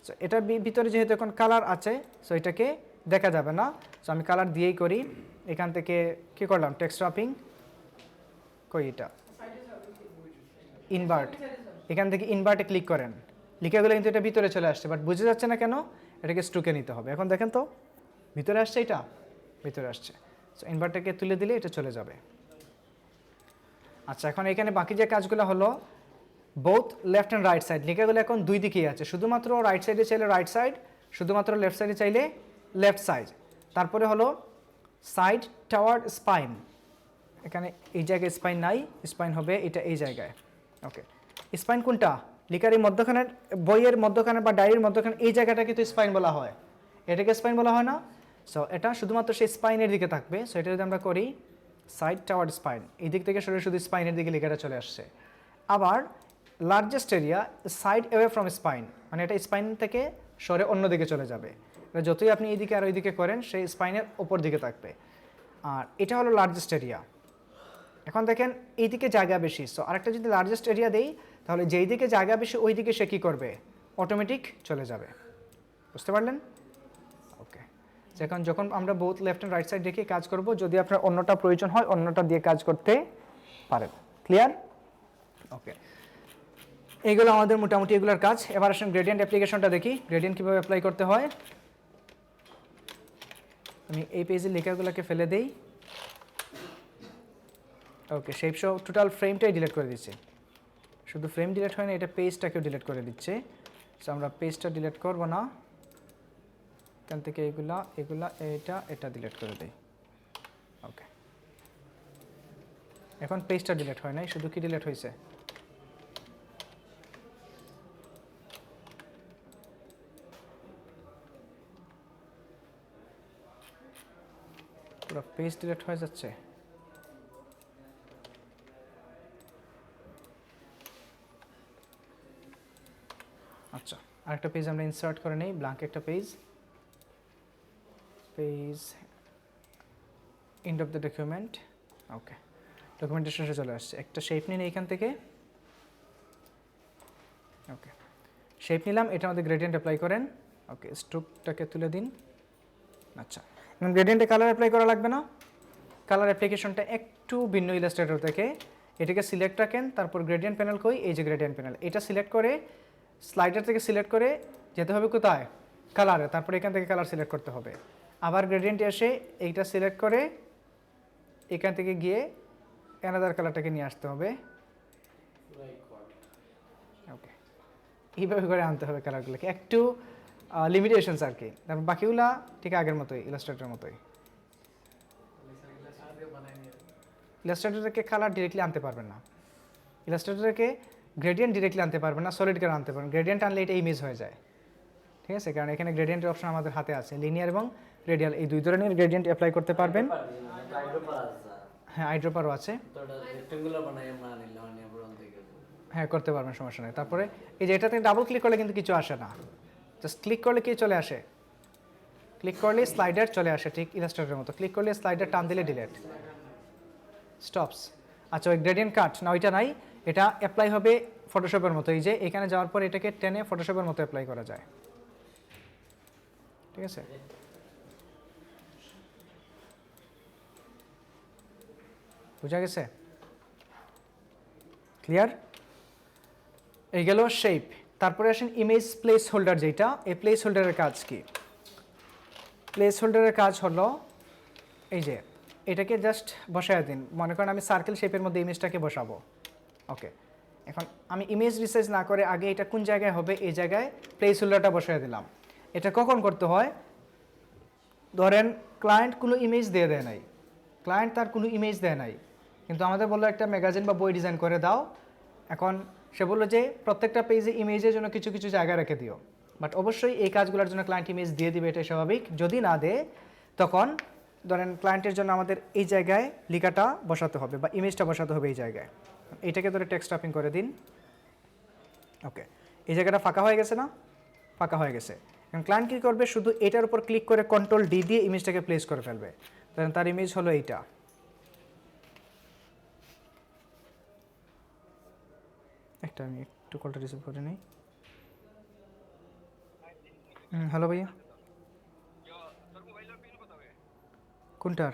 সো এটার ভিতরে যেহেতু এখন কালার আছে, সো এটাকে দেখা যাবে না। সো আমি কালার দিয়েই করি। এখান থেকে কী করলাম, টেক্সট রাপিং কই, এটা ইনভার্ট, এখান থেকে ইনভার্টে ক্লিক করেন, লেখাগুলো কিন্তু এটা ভিতরে চলে আসছে, বাট বুঝে যাচ্ছে না কেন, এটাকে স্ট্রোকে নিতে হবে। এখন দেখেন তো ভিতরে আসছে, এটা ভিতরে আসছে। সো ইনভার্টটাকে তুলে দিলে এটা চলে যাবে। আচ্ছা, এখন এখানে বাকি যে কাজগুলো হলো both left and right side, লেখাগুলো এখন দুই দিকেই আছে। শুধুমাত্র রাইট সাইডে চাইলে রাইট সাইড, শুধুমাত্র লেফট সাইডে চাইলে লেফট সাইড। তারপরে হলো সাইড টাওয়ার্ড স্পাইন, এখানে এই জায়গায় স্পাইন নাই, স্পাইন হবে এটা এই জায়গায়, ওকে। স্পাইন কোনটা, লেখার এই মধ্যখানের, বইয়ের মধ্যখানে বা ডায়েরির মধ্যখানে এই জায়গাটাকে তো স্পাইন বলা হয়, এটাকে স্পাইন বলা হয় না। সো এটা শুধুমাত্র সেই স্পাইনের দিকে থাকবে। সো এটা যদি আমরা করি সাইড টাওয়ার্ড স্পাইন, এই দিক থেকে সরে শুধু স্পাইনের দিকে লেখাটা চলে আসছে। আবার largest area side away from spine, মানে এটা স্পাইন থেকে সরে অন্য দিকে চলে যাবে। এটা যতই আপনি এইদিকে আর ওইদিকে করেন সেই স্পাইনের ওপর দিকে থাকবে। আর এটা হলো লার্জেস্ট এরিয়া। এখন দেখেন এইদিকে জায়গা বেশি, সো আরেকটা যদি লার্জেস্ট এরিয়া দেই তাহলে যেই দিকে জায়গা বেশি ওই দিকে সে কী করবে, অটোমেটিক চলে যাবে। বুঝতে পারলেন? ওকে। এখন যখন আমরা both left and right side দেখে কাজ করব, যদি আপনার অন্যটা প্রয়োজন হয় অন্যটা দিয়ে কাজ করতে পারেন। ক্লিয়ার? ওকে, এইগুলো আমাদের মোটামুটি এগুলোর কাজ। এবার আসেন গ্রেডিয়েন্ট অ্যাপ্লিকেশনটা দেখি, গ্রেডিয়েন্ট কীভাবে অ্যাপ্লাই করতে হয়। আমি এই পেজের লেখাগুলোকে ফেলে দেই, ওকে। শেপ শো টোটাল ফ্রেমটাই ডিলিট করে দিচ্ছি, শুধু ফ্রেম ডিলিট হয় না, এটা পেজটাকেও ডিলিট করে দিচ্ছে। সো আমরা পেজটা ডিলিট করব না, এখান থেকে এগুলা এটা ডিলিট করে দেই, ওকে। এখন পেজটা ডিলিট হয় নাই, শুধু কি ডিলিট হয়েছে, পুরো পেজ ডিলিট হয়ে যাচ্ছে। আচ্ছা, আরেকটা পেজ আমরা ইনসার্ট করে নেই, ব্ল্যাঙ্ক একটা page end of the document, okay. ডকুমেন্টের শেষে চলে আসছে। একটা শেপ নিন এইখান থেকে, ওকে। শেপ নিলাম, এটা আমাদের গ্রেডিয়েন্ট অ্যাপ্লাই করেন, ওকে। স্ট্রোকটাকে তুলে দিন। আচ্ছা, গ্রেডিয়েন্টে কালার অ্যাপ্লাই করা লাগবে না, কালার অ্যাপ্লিকেশনটা একটু ভিন্ন ইলাস্ট্রেটর থেকে। এটাকে সিলেক্ট রাখেন, তারপর গ্রেডিয়েন্ট প্যানেল কই, এই যে গ্রেডিয়েন্ট প্যানেল, এটা সিলেক্ট করে স্লাইডার থেকে সিলেক্ট করে যেতে হবে কোথায়, কালারে, তারপরে এখান থেকে কালার সিলেক্ট করতে হবে। আবার গ্রেডিয়েন্টে এসে এইটা সিলেক্ট করে এখান থেকে গিয়ে অ্যানাদার কালারটাকে নিয়ে আসতে হবে, ওকে। এইভাবে করে আনতে হবে কালারগুলোকে, একটু লিমিটেশনস আর কি। তারপর বাকিগুলা ঠিক আগের মতোই, ইলাস্ট্রেটরের মতোই। ইলাস্ট্রেটরকে কালার ডিরেক্টলি আনতে পারবেন না, ইলাস্ট্রেটরকে গ্রেডিয়েন্ট ডিরেক্টলি আনতে পারবেন না, সলিড কালার আনতে পারবেন। গ্রেডিয়েন্ট আনলে এটা ইমেজ হয়ে যায়, ঠিক আছে, কারণ এখানে গ্রেডিয়েন্টের অপশন আমাদের হাতে আছে, লিনিয়ার এবং রেডিয়াল, এই দুই ধরনের গ্রেডিয়েন্ট অ্যাপ্লাই করতে পারবেন। হ্যাঁ, আইড্রপারও আছে, হ্যাঁ করতে পারবেন, সমস্যা নেই। তারপরে এই যে এটাতে ডাবল ক্লিক করলে কিন্তু কিছু আসে না, জাস্ট ক্লিক করলে কি চলে আসে, ক্লিক করলে স্লাইডার চলে আসে, ঠিক ইলাস্ট্রেটরের মতো। ক্লিক করলে স্লাইডার টান দিলে ডিলিট, স্টপস। আচ্ছা, ওই গ্রেডিয়েন্ট কাট না, ওইটা নাই, এটা অ্যাপ্লাই হবে ফটোশপের মতো। এই যে এখানে যাওয়ার পর এটাকে টেনে ফটোশপের মতো অ্যাপ্লাই করা যায়, ঠিক আছে। বুঝা গেছে? ক্লিয়ার? এই গেল শেপ। তারপরে আসেন ইমেজ প্লেস হোল্ডার, যেটা এই প্লেস হোল্ডারের কাজ কি। প্লেস হোল্ডারের কাজ হলো এই যে এটাকে জাস্ট বসায় দিন। মনে করেন আমি সার্কেল শেপের মধ্যে ইমেজটাকে বসাবো, ওকে। এখন আমি ইমেজ রিসার্চ না করে আগে এটা কোন জায়গায় হবে এই জায়গায় প্লেস হোল্ডারটা বসায় দিলাম। এটা কখন করতে হয়, ধরেন ক্লায়েন্ট কোনো ইমেজ দিয়ে দেয় নাই, ক্লায়েন্ট তার কোনো ইমেজ দেয় নাই, কিন্তু আমাদের বললো একটা ম্যাগাজিন বা বই ডিজাইন করে দাও। এখন সে বললো যে প্রত্যেকটা পেজে ইমেজের জন্য কিছু কিছু জায়গা রেখে দিও, বাট অবশ্যই এই কাজগুলোর জন্য ক্লায়েন্ট ইমেজ দিয়ে দিবে, এটাই স্বাভাবিক। যদি না দেয় তখন ধরেন ক্লায়েন্টের জন্য আমাদের এই জায়গায় লেখাটা বসাতে হবে বা ইমেজটা বসাতে হবে এই জায়গায়। এইটাকে ধরে টেক্সট টাইপিং করে দিন। ওকে, এই জায়গাটা ফাঁকা হয়ে গেছে না? ফাঁকা হয়ে গেছে। এখন ক্লায়েন্ট কী করবে, শুধু এটার উপর ক্লিক করে কন্ট্রোল ডি দিয়ে ইমেজটাকে প্লেস করে ফেলবে। ধরেন তার ইমেজ হলো এইটা। একটা আমি একটু কলটা রিসিভ করে নিই। হ্যালো ভাইয়া, কোনটার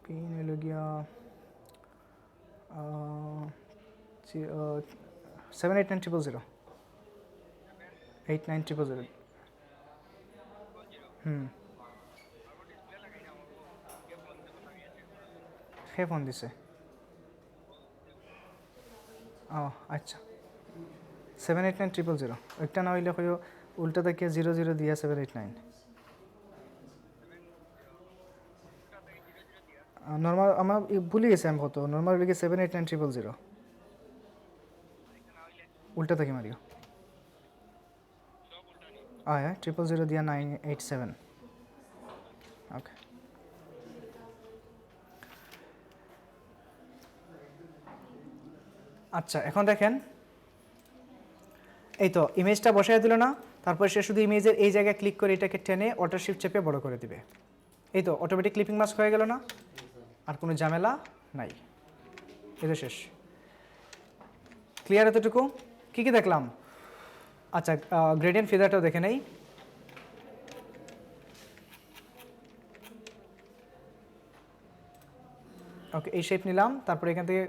পিন হলো গিয়া 78900 89000। কে ফোন দিছে? ও আচ্ছা, 78900। একটা না হইলে হইও উল্টা থেকে 00 দিয়া 789। নর্মাল আমার ভুলে গেছি আমি কত। নর্মাল লিখে 78900। উল্টা থেকে মারিও। হ্যাঁ, 000 দিয়া 987। ওকে, আচ্ছা এখন দেখেন, এই তো ইমেজটা বসাই দিল না? তারপর সে শুধু ইমেজের এই জায়গায় ক্লিক করে এটাকে টেনে অল্টার শিফট চেপে বড় করে দিবে। এই তো অটোমেটিক ক্লিপিং মাস্ক হয়ে গেল না? আর কোনো ঝামেলা নাই। এটা শেষ। ক্লিয়ার এতটুকু? কী কী দেখলাম? আচ্ছা, গ্রেডিয়েন্ট ফিদারটাও দেখে নেই। ওকে, এই শেপ নিলাম, তারপরে এখান থেকে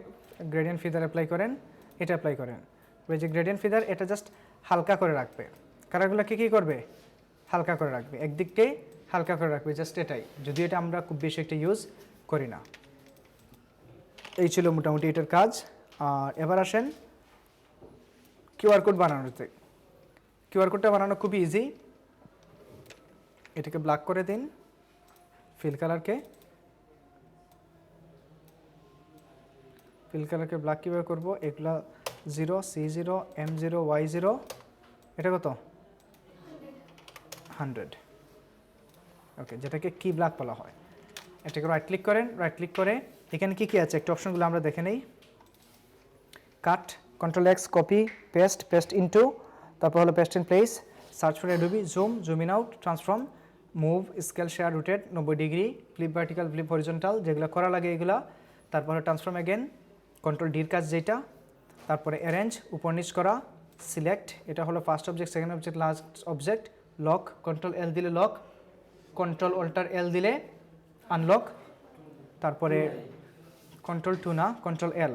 গ্রেডিয়েন্ট ফিদার অ্যাপ্লাই করেন, এটা অ্যাপ্লাই করেন। ওই যে গ্রেডিয়েন্ট ফিদার, এটা জাস্ট হালকা করে রাখবে। কালারগুলো কী করবে? হালকা করে রাখবে, একদিকটাই হালকা করে রাখবে, জাস্ট এটাই। যদিও এটা আমরা খুব বেশি একটা ইউজ করি না। এই ছিল মোটামুটি এটার কাজ। আর এবার আসেন কিউআর কোড বানানোতে। কিউআর কোডটা বানানো খুবই ইজি। এটাকে ব্ল্যাক করে দিন, ফিল কালারকে ব্ল্যাক কীভাবে করবো? এগুলা 0 C0 M0 Y0, এটা কত? 100। ওকে, যেটাকে কি ব্ল্যাক বলা হয়। এটাকে রাইট ক্লিক করেন, রাইট ক্লিক করে এখানে কী কী আছে একটা অপশনগুলো আমরা দেখে নেই। কাট, Ctrl+X, কপি, পেস্ট ইনটু, তারপর হলো paste in place, search for Adobe, zoom in out, transform, move, scale, shear, rotate 90 degree, flip vertical, flip horizontal, যেগুলো করা লাগে এগুলা। তারপরে ট্রান্সফর্ম অ্যাগেন, কন্ট্রোল ডির কাজ যেটা। তারপরে অ্যারেঞ্জ, উপর নিচ করা, সিলেক্ট, এটা হলো first object, second object, last object, lock, Ctrl+L দিলে লক, Ctrl+Alt+L দিলে আনলক, তারপরে Ctrl+2 না, Ctrl+L,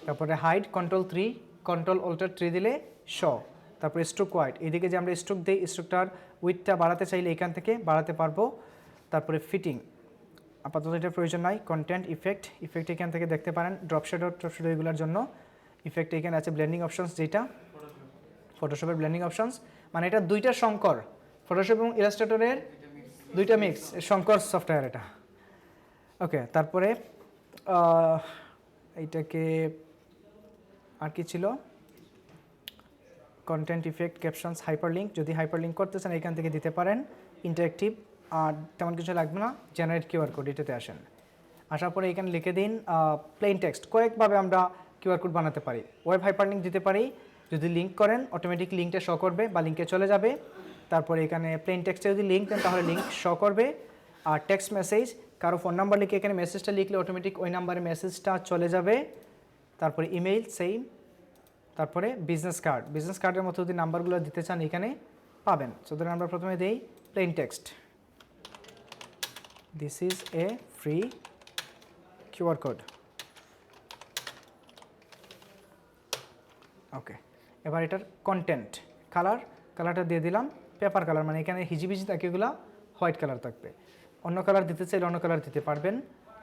তারপরে হাইড, Ctrl+3, Ctrl+Alt+3 দিলে শো, তারপরে স্ট্রোক ওয়াইড, এদিকে যে আমরা স্ট্রোক দিই, স্ট্রোকটার উইথটা বাড়াতে চাইলে এখান থেকে বাড়াতে পারবো। তারপরে ফিটিং, আপাতত এটার প্রয়োজন নাই। কন্টেন্ট, ইফেক্ট এখান থেকে দেখতে পারেন, ড্রপ শ্যাডো এগুলোর জন্য ইফেক্ট এখানে আছে। ব্লেন্ডিং অপশনস, যেটা ফটোশপের ব্লেন্ডিং অপশনস, মানে এটা দুইটা শঙ্কর, ফটোশপ এবং ইলাস্ট্রেটরের দুইটা মিক্স, শঙ্কর সফটওয়্যার এটা। ওকে, তারপরে এইটাকে আর কি ছিল, কন্টেন্ট, ইফেক্ট, ক্যাপশনস, হাইপারলিঙ্ক, যদি হাইপারলিঙ্ক করতে চান এখান থেকে দিতে পারেন। ইন্টারেক্টিভ, আর তেমন কিছু লাগবে না। জেনারেট কিউআর কোড, এটাতে আসেন। আসার পরে এখানে লিখে দিন প্লেন টেক্সট। কয়েকভাবে আমরা কিউআর কোড বানাতে পারি। ওয়েব হাইপারলিঙ্ক দিতে পারি, যদি লিঙ্ক করেন অটোমেটিক লিঙ্কটা শো করবে বা লিঙ্কে চলে যাবে। তারপরে এখানে প্লেন টেক্সটে যদি লিঙ্ক দেন তাহলে লিঙ্ক শো করবে। আর টেক্সট মেসেজ, কারো ফোন নাম্বার লিখে এখানে মেসেজটা লিখলে অটোমেটিক ওই নাম্বারে মেসেজটা চলে যাবে। তারপরে ইমেইল সেম। তারপরে বিজনেস কার্ডের মতো যদি নাম্বারগুলো দিতে চান এখানে পাবেন। সুতরাং আমরা প্রথমে দিই plain text, this is a free QR code. Okay, এবার এটার কন্টেন্ট, কালারটা দিয়ে দিলাম পেপার কালার, মানে এখানে হিজিবিজি থাকে এগুলো হোয়াইট কালার থাকবে। অন্য কালার দিতে চাইলে অন্য কালার দিতে পারবেন।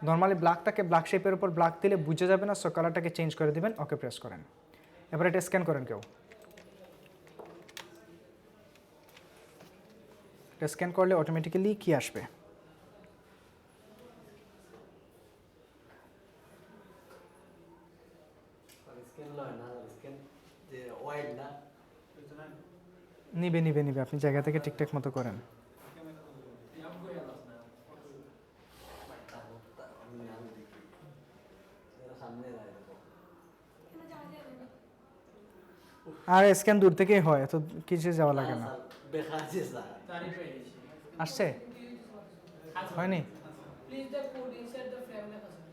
নর্মালি ব্ল্যাকটাকে ব্ল্যাক শেপের উপর ব্ল্যাক দিলে বুঝে যাবে না, সো কালারটাকে চেঞ্জ করে দেবেন। ওকে প্রেস করেন। এবার এটা স্ক্যান করেন কেউ, এটা স্ক্যান করলে অটোমেটিক্যালি কি আসবে, নিবে নিবে নিবে, আপনি জায়গা থেকে ঠিকঠাক মতো করেন। আর স্ক্যান দূর থেকেই হয়, তো কিছু যাওয়া লাগে না। আসছে হয়নি? Please the code inside the frame লেখা আছে।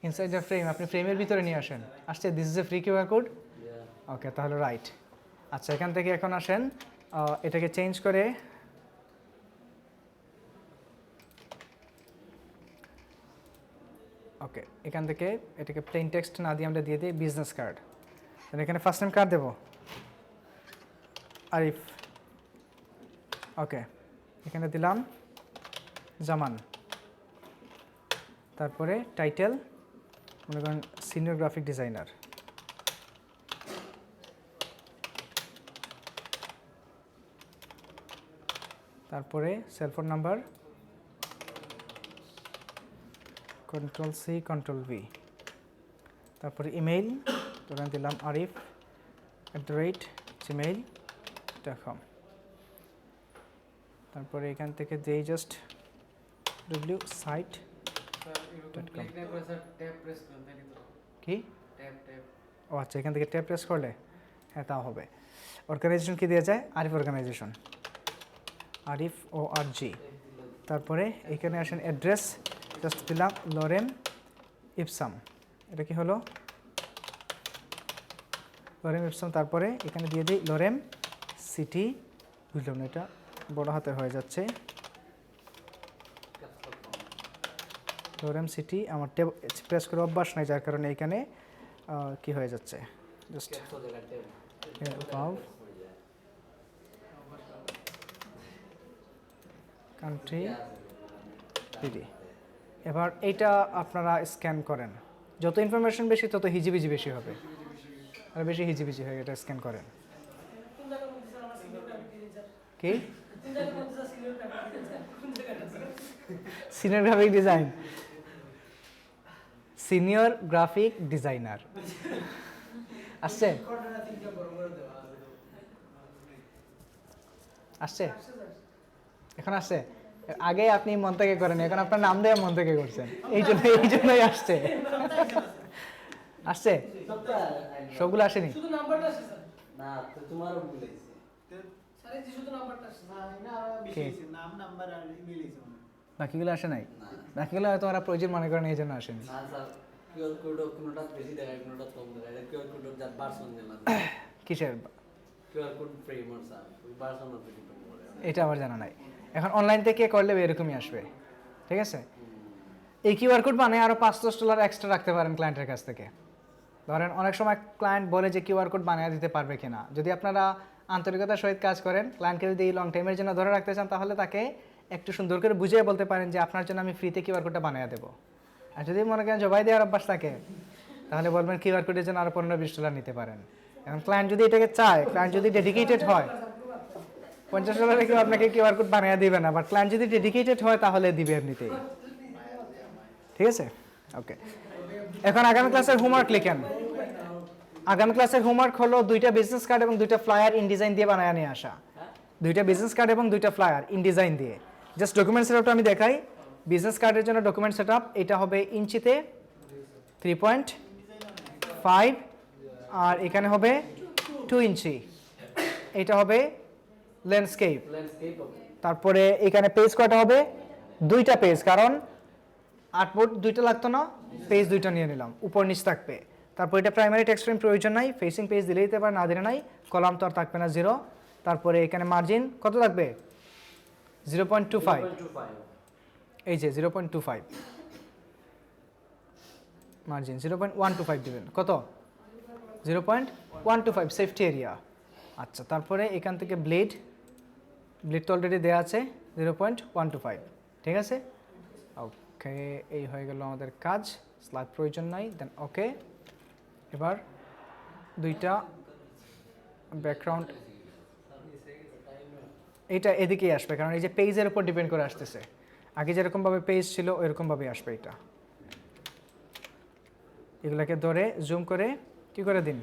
ইনসাইড দ্য ফ্রেম, আপনি ফ্রেমের ভিতরে নিয়ে আসেন। আসছে, this is a free QR code. Okay, তাহলে রাইট। আচ্ছা, এখান থেকে এখন আসেন, এটাকে চেঞ্জ করে ওকে, এখান থেকে এটাকে প্লেন টেক্সট না দিয়ে আমরা দিয়ে দিই বিজনেস কার্ড। তাহলে এখানে ফার্স্ট নেম কার্ড দেবো আরিফ। ওকে, এখানে দিলাম জামান। তারপরে টাইটেল মনে করেন সিনিয়র গ্রাফিক ডিজাইনার। তারপরে সেলফোন নাম্বার Ctrl+C Ctrl+V। তারপরে ইমেইল ধরেন দিলাম arif@gmail.com। তারপরে এখান থেকে যেই জাস্ট wsite.com কি? ও আচ্ছা, এখান থেকে ট্যাব প্রেস করলে হ্যাঁ তাও হবে। অর্গানাইজেশন কি দেওয়া যায়? Arif organization, Arif ORG। তারপরে এখানে আসেন অ্যাড্রেস, জাস্ট দিলাম লরেম ইপসাম। এটা কি হলো? Lorem ipsum. তারপরে এখানে দিয়ে দিই লরেম সিটি, বুঝলাম না, এটা বড় হাতে হয়ে যাচ্ছে। লরেম সিটি আমার প্রেস করে অভ্যাস নাই, যার কারণে এখানে কি হয়ে যাচ্ছে, জাস্ট কান্ট্রি পিডি। এবার এইটা আপনারা স্ক্যান করেন, যত ইনফরমেশন বেশি তত হিজিবিজি বেশি হবে, আর বেশি হিজিবিজি হয়ে এটা স্ক্যান করেন। কোন জায়গার মধ্যে স্যার আমার সিনিয়র গ্রাফিক ডিজাইনার? কি কোন জায়গার মধ্যে স্যার সিনিয়র গ্রাফিক ডিজাইনার? কোন জায়গাটা sir? Senior graphic design, senior graphic designer আসছে? আসছে? এখন আসছে? আগে আপনি মন থেকে করেন, এখন আপনার নাম দিয়ে মন থেকে করছেন, এই জন্যই আসছে। আসছে? সবগুলো আসেনি? শুধু নাম্বারটা আসছে স্যার। না তো তোমারও ভুলেছি। স্যার এই যে শুধু নাম্বারটা আসছে। বাকিগুলো আসে নাই? বাকিগুলো হয়তো ওরা প্রয়োজন মনে করেন, এই জন্য আসেনি। না স্যার, কিউআর কোডও কোনোটা বেশি দেখায়, কোনোটা কম দেখায়। কিউআর কোড যার ভার্সন দেওয়া, কিসের? কিউআর কোড ফ্রেমর স্যার, ওই ভার্সন অফ ডিপেন্ড করে। এটা আমার জানা নাই। এখন অনলাইন থেকে করলে এরকমই আসবে, ঠিক আছে? এই কিউআর কোড মানে আরও $5-10 এক্সট্রা রাখতে পারেন ক্লায়েন্টের কাছ থেকে। ধরেন অনেক সময় ক্লায়েন্ট বলে যে কিউআর কোড বানিয়ে দিতে পারবে কিনা। যদি আপনারা আন্তরিকতার সহিত কাজ করেন, ক্লায়েন্টকে যদি এই লং টাইমের জন্য ধরে রাখতে চান, তাহলে তাকে একটু সুন্দর করে বুঝিয়ে বলতে পারেন যে আপনার জন্য আমি ফ্রিতে কিউআর কোডটা বানিয়ে দেবো। আর যদি মনে করেন জবাই দেওয়ার অভ্যাস থাকে, তাহলে বলবেন কিউআর কোডের জন্য আরও $15-20 নিতে পারেন। এখন ক্লায়েন্ট যদি এটাকে চায়, ক্লায়েন্ট যদি ডেডিকেটেড হয়, $50 কেউ আপনাকে কিউআর কোড বানিয়ে দিবে না, বাট ক্লায়েন্ট যদি ডেডিকেটেড হয় তাহলে দিবে এমনিতেই, ঠিক আছে? ওকে, এখন আগামী ক্লাসের হোমওয়ার্ক লিখেন। আগামী ক্লাসের হোমওয়ার্ক হলো 2টা বিজনেস কার্ড এবং 2টা ফ্লায়ার ইনডিজাইন দিয়ে বানায় নিয়ে আসা। 2টা বিজনেস কার্ড এবং 2টা ফ্লায়ার ইনডিজাইন দিয়ে। জাস্ট ডকুমেন্ট সেটআপটা আমি দেখাই। বিজনেস কার্ডের জন্য ডকুমেন্ট সেটআপ এটা হবে ইঞ্চিতে 3.5, আর এখানে হবে 2 ইঞ্চি। এটা হবে ল্যান্ডস্কেপ। তারপরে এখানে পেজ কয়টা হবে? 2টা পেজ, কারণ আর্টবোর্ড 2টা লাগতো না, পেজ 2টা নিয়ে নিলাম, উপর নিচ থাকবে। তারপর এটা প্রাইমারি টেক্সট ফ্রেম প্রয়োজন নাই, ফেসিং পেজ দিলেই দিতে পারে, না দিলে নাই। কলাম তো আর থাকবে না, 0। তারপরে এখানে মার্জিন কত থাকবে? 0.25। এই যে 0.25 মার্জিন, 0.125 দিবেন। কত? 0.125 সেফটি এরিয়া। আচ্ছা, তারপরে এখান থেকে ব্লেড তো অলরেডি দেওয়া আছে 0.125, ঠিক আছে? ওকে, এই হয়ে গেল আমাদের কাজ। স্লাইড প্রয়োজন নাই, দেন ওকে। এবার 2টা ব্যাকগ্রাউন্ড, এটা এদিকেই আসবে, কারণ এই যে পেজের উপর ডিপেন্ড করে আসতেছে। আগে যেরকমভাবে পেজ ছিল ওইরকমভাবেই আসবে এটা। এগুলোকে ধরে জুম করে কি করে দিন,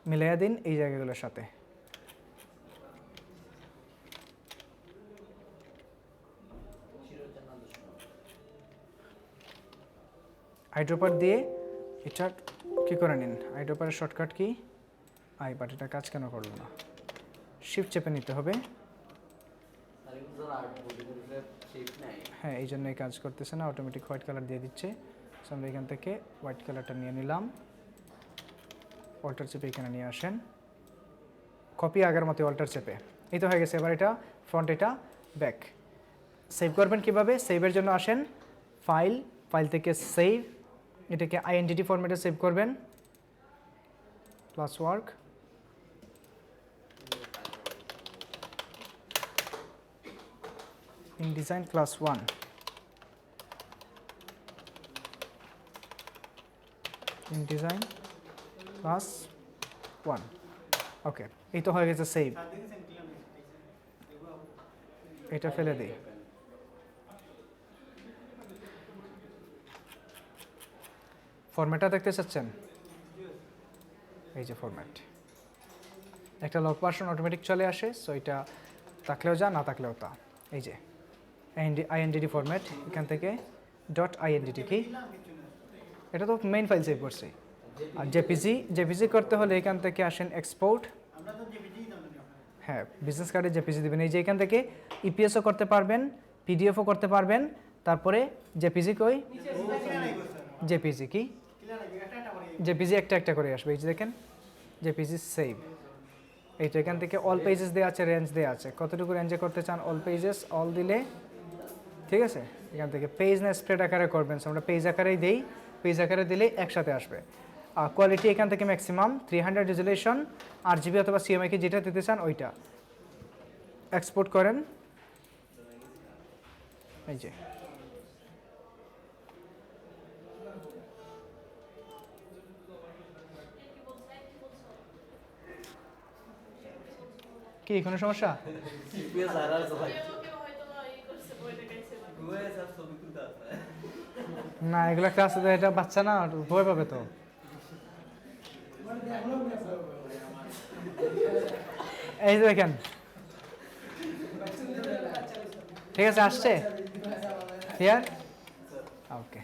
মিলাইয়া দিন এই জায়গাগুলোর সাথে। আইড্রপার দিয়ে এটা কি করে নিন, আইড্রপারের শর্টকাট কি বাট এটা কাজ কেন করলো না, শিফট চেপে নিতে হবে। হ্যাঁ এই জন্যই কাজ করতেছে না, অটোমেটিক হোয়াইট কালার দিয়ে দিচ্ছে। সো আমরা এখান থেকে হোয়াইট কালারটা নিয়ে নিলাম, অল্টার চেপে এখানে নিয়ে আসেন, কপি আগের মতো অল্টার চেপে, এই তো হয়ে গেছে। এবার এটা ফ্রন্ট, এটা ব্যাক। সেভ করবেন কিভাবে, সেভের জন্য আসেন ফাইল, ফাইল থেকে সেভ, এটাকে আইএনডিটি ফরম্যাটে সেভ করবেন, plus work, InDesign class 1, InDesign class 1, ওকে এই তো হয়ে গেছে সেভ। এটা ফেলে দিই, ফরম্যাটটা দেখতে চাচ্ছেন, এই যে ফরম্যাট, একটা লক ভার্সন অটোমেটিক চলে আসে। সো এটা থাকলেও যা, না থাকলেও তা। এই যে আইএনডিটি ফরম্যাট, এখান থেকে ডট আইএনডিটি কি, এটা তো মেইন ফাইল সেভ করছি। আর জেপিজি করতে হলে এখান থেকে আসেন এক্সপোর্ট, হ্যাঁ বিজনেস কার্ডে জেপিজি দিবেন। এই যে এখান থেকে ইপিএসও করতে পারবেন, পিডিএফও করতে পারবেন, তারপরে জেপিজি কই, জেপিজি কি, জেপিজি একটা একটা করে আসবে। এই যে দেখেন জেপিজি সেভ, এইটা এখান থেকে অল পেজেস দেওয়া আছে, রেঞ্জ দেওয়া আছে, কতটুকু রেঞ্জে করতে চান, অল পেজেস, অল দিলে ঠিক আছে। এখান থেকে পেজ না স্প্রেড আকারে করবেন, আমরা পেজ আকারেই দেই, পেজ আকারে দিলে একসাথে আসবে। আর কোয়ালিটি এখান থেকে ম্যাক্সিমাম 300 রেজুলেশন, RGB অথবা CMYK যেটা দিতে চান ওইটা এক্সপোর্ট করেন। এই যে কি কোনো সমস্যা, না এগুলো ক্লাস এটা বাচ্চা না, ভয় পাবে তো। এই যে দেখেন ঠিক আছে, আসছে ক্লিয়ার, ওকে।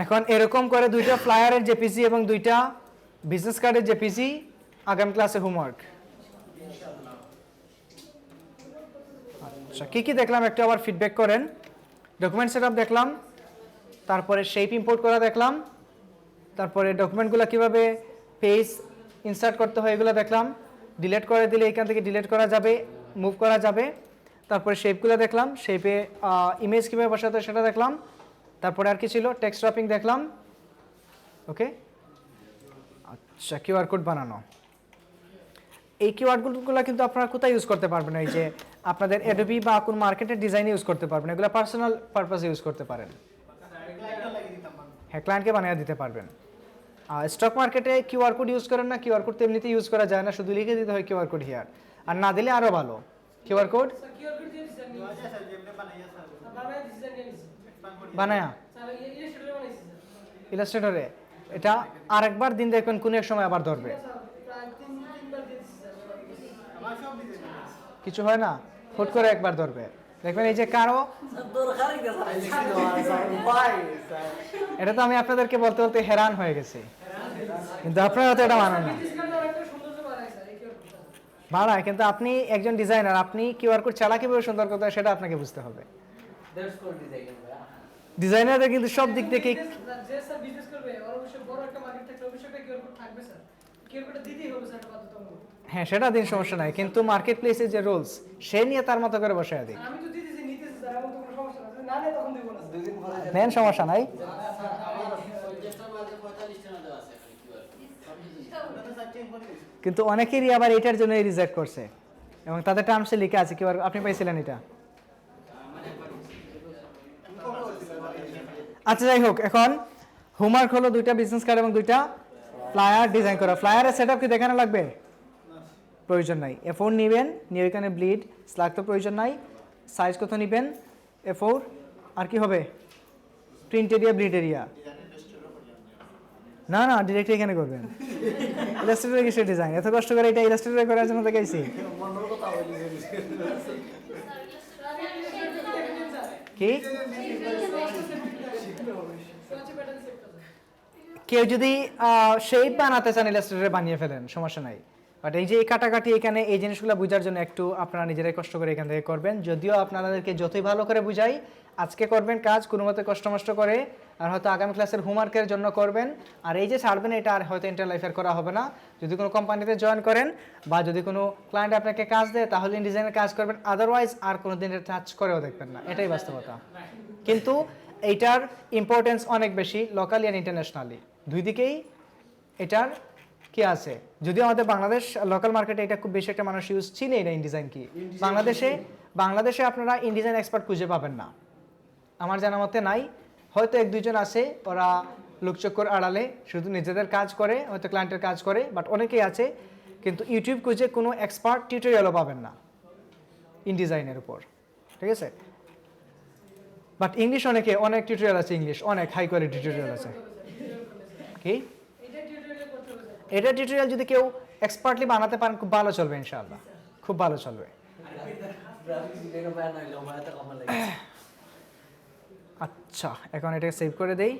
এখন এরকম করে দুইটা ফ্লায়ারের জেপিজি এবং দুইটা বিজনেস কার্ডের জেপিজি আগামী ক্লাসে হোমওয়ার্ক। আচ্ছা কি কি দেখলাম একটু আবার ফিডব্যাক করেন। ডকুমেন্ট সেটআপ দেখলাম, তারপরে শেপ ইম্পোর্ট করা দেখলাম, তারপরে ডকুমেন্টগুলো কিভাবে পেজ ইনসার্ট করতে হয় এগুলো দেখলাম, ডিলিট করে দিলে এখান থেকে ডিলিট করা যাবে, মুভ করা যাবে, তারপরে শেপগুলো দেখলাম, শেপে ইমেজ কীভাবে বসাতে হয় সেটা দেখলাম, তারপরে আর কি ছিল, টেক্সট র‍্যাপিং দেখলাম, ওকে। আচ্ছা কিউআর কোড বানানো, এই কিওয়ার্ড কোডগুলো কিন্তু আপনারা কোথায় ইউজ করতে পারবেন, এই যে আপনাদের অ্যাডোবি বা কোন মার্কেটের ডিজাইনে ইউজ করতে পারবেন, এগুলো পার্সোনাল পারপাসে ইউজ করতে পারেন, হ্যাঁ ক্লায়েন্টকে বানিয়ে দিতে পারবেন। আর স্টক মার্কেটে কিউআর কোড ইউজ করেন না, কিউআর কোড এমনিতে ইউজ করা যায় না, শুধু লিখে দিতে হয় কিউআর কোড হিয়ার, আর না দিলে আরও ভালো কিউআর কোড বানায়া ইলাস্ট্রেটরে, এটা আরেকবার দিন দেখবেন কোন এক সময় আবার ধরবে, কিছু হয় না, হুট করে একবার ধরবে দেখবেন। এই যে কারো এটা তো আমি আপনাদেরকে বলতে বলতে হেরান হয়ে গেছি, কিন্তু আপনারা তো এটা মানেন না, বাড়ায়, কিন্তু আপনি একজন ডিজাইনার, আপনি কিউআর কোড ছাড়া কিভাবে সুন্দর করতে হয় সেটা আপনাকে বুঝতে হবে। ডিজাইনারদের কিন্তু সব দিক থেকে হ্যাঁ সেটা দিন সমস্যা নাই, কিন্তু মার্কেট প্লেসে যে রুলস সে নিয়ে তার মতো করে বসায় দিই, নেন সমস্যা নাই। কিন্তু অনেকেরই আবার এটার জন্য রিজেক্ট করছে এবং তাদের টার্মসে লিখে আছে, কি আপনি পাইছিলেন এটা? আচ্ছা যাই হোক, এখন হোমওয়ার্ক হলো দুইটা বিজনেস কার্ড এবং দুইটা ফ্লায়ার ডিজাইন করা। ফ্লায়ারের সেটআপ কি দেখানো লাগবে? প্রয়োজন নাই। A4 নেবেন, নিয়ে এখানে ব্লিড স্লাগ তো প্রয়োজন নাই, সাইজ কত নেবেন A4, আর কি হবে প্রিন্ট এরিয়া ব্লিড এরিয়া, না না ডিরেক্ট এখানে করবেন। ইলাস্ট্রেটরে কিসের ডিজাইন, এত কষ্ট করে এটা ইলাস্ট্রেটরে করার জন্য দেখাইছি। কি কেউ যদি শেপ বানাতে চান ইলাস্ট্রেটরে বানিয়ে ফেলেন, সমস্যা নাই। বাট এই যে এই কাটাকাটি এখানে এই জিনিসগুলো বোঝার জন্য একটু আপনারা নিজেরাই কষ্ট করে এখান থেকে করবেন। যদিও আপনাদেরকে যতই ভালো করে বুঝাই, আজকে করবেন কাজ কোনো মতে কষ্ট মষ্ট করে, আর হয়তো আগামী ক্লাসের হোমওয়ার্কের জন্য করবেন। আর এই যে ছাড়বেন এটা আর হয়তো ইন্টার লাইফের করা হবে না। যদি কোনো কোম্পানিতে জয়েন করেন বা যদি কোনো ক্লায়েন্ট আপনাকে কাজ দেয় তাহলে ইনডিজাইনের কাজ করবেন, আদারওয়াইজ আর কোনো দিন টাচ করেও দেখবেন না, এটাই বাস্তবতা। কিন্তু এইটার ইম্পর্টেন্স অনেক বেশি লোকালি অ্যান্ড ইন্টারন্যাশনালি দুই দিকেই এটার কি আছে। যদিও আমাদের বাংলাদেশ লোকাল মার্কেটে এটা খুব বেশি একটা মানুষ চিনে এটা ইনডিজাইন কি। বাংলাদেশে আপনারা ইনডিজাইন এক্সপার্ট খুঁজে পাবেন না, আমার জানা মতে নাই। হয়তো এক দুইজন আছে, ওরা লোকচক্কর আড়ালে শুধু নিজেদের কাজ করে, হয়তো ক্লায়েন্টের কাজ করে, বাট অনেকেই আছে। কিন্তু ইউটিউব খুঁজে কোনো এক্সপার্ট টিউটোরিয়ালও পাবেন না ইনডিজাইনের উপর, ঠিক আছে। বাট ইংলিশ অনেক টিউটোরিয়াল আছে, ইংলিশ অনেক হাই কোয়ালিটি টিউটোরিয়াল আছে। কি এটা টিউটোরিয়াল যদি কেউ এক্সপার্টলি বানাতে পারেন খুব ভালো চলবে ইনশাআল্লাহ, খুব ভালো চলবে। আচ্ছা, এখন এটাকে সেভ করে দেই।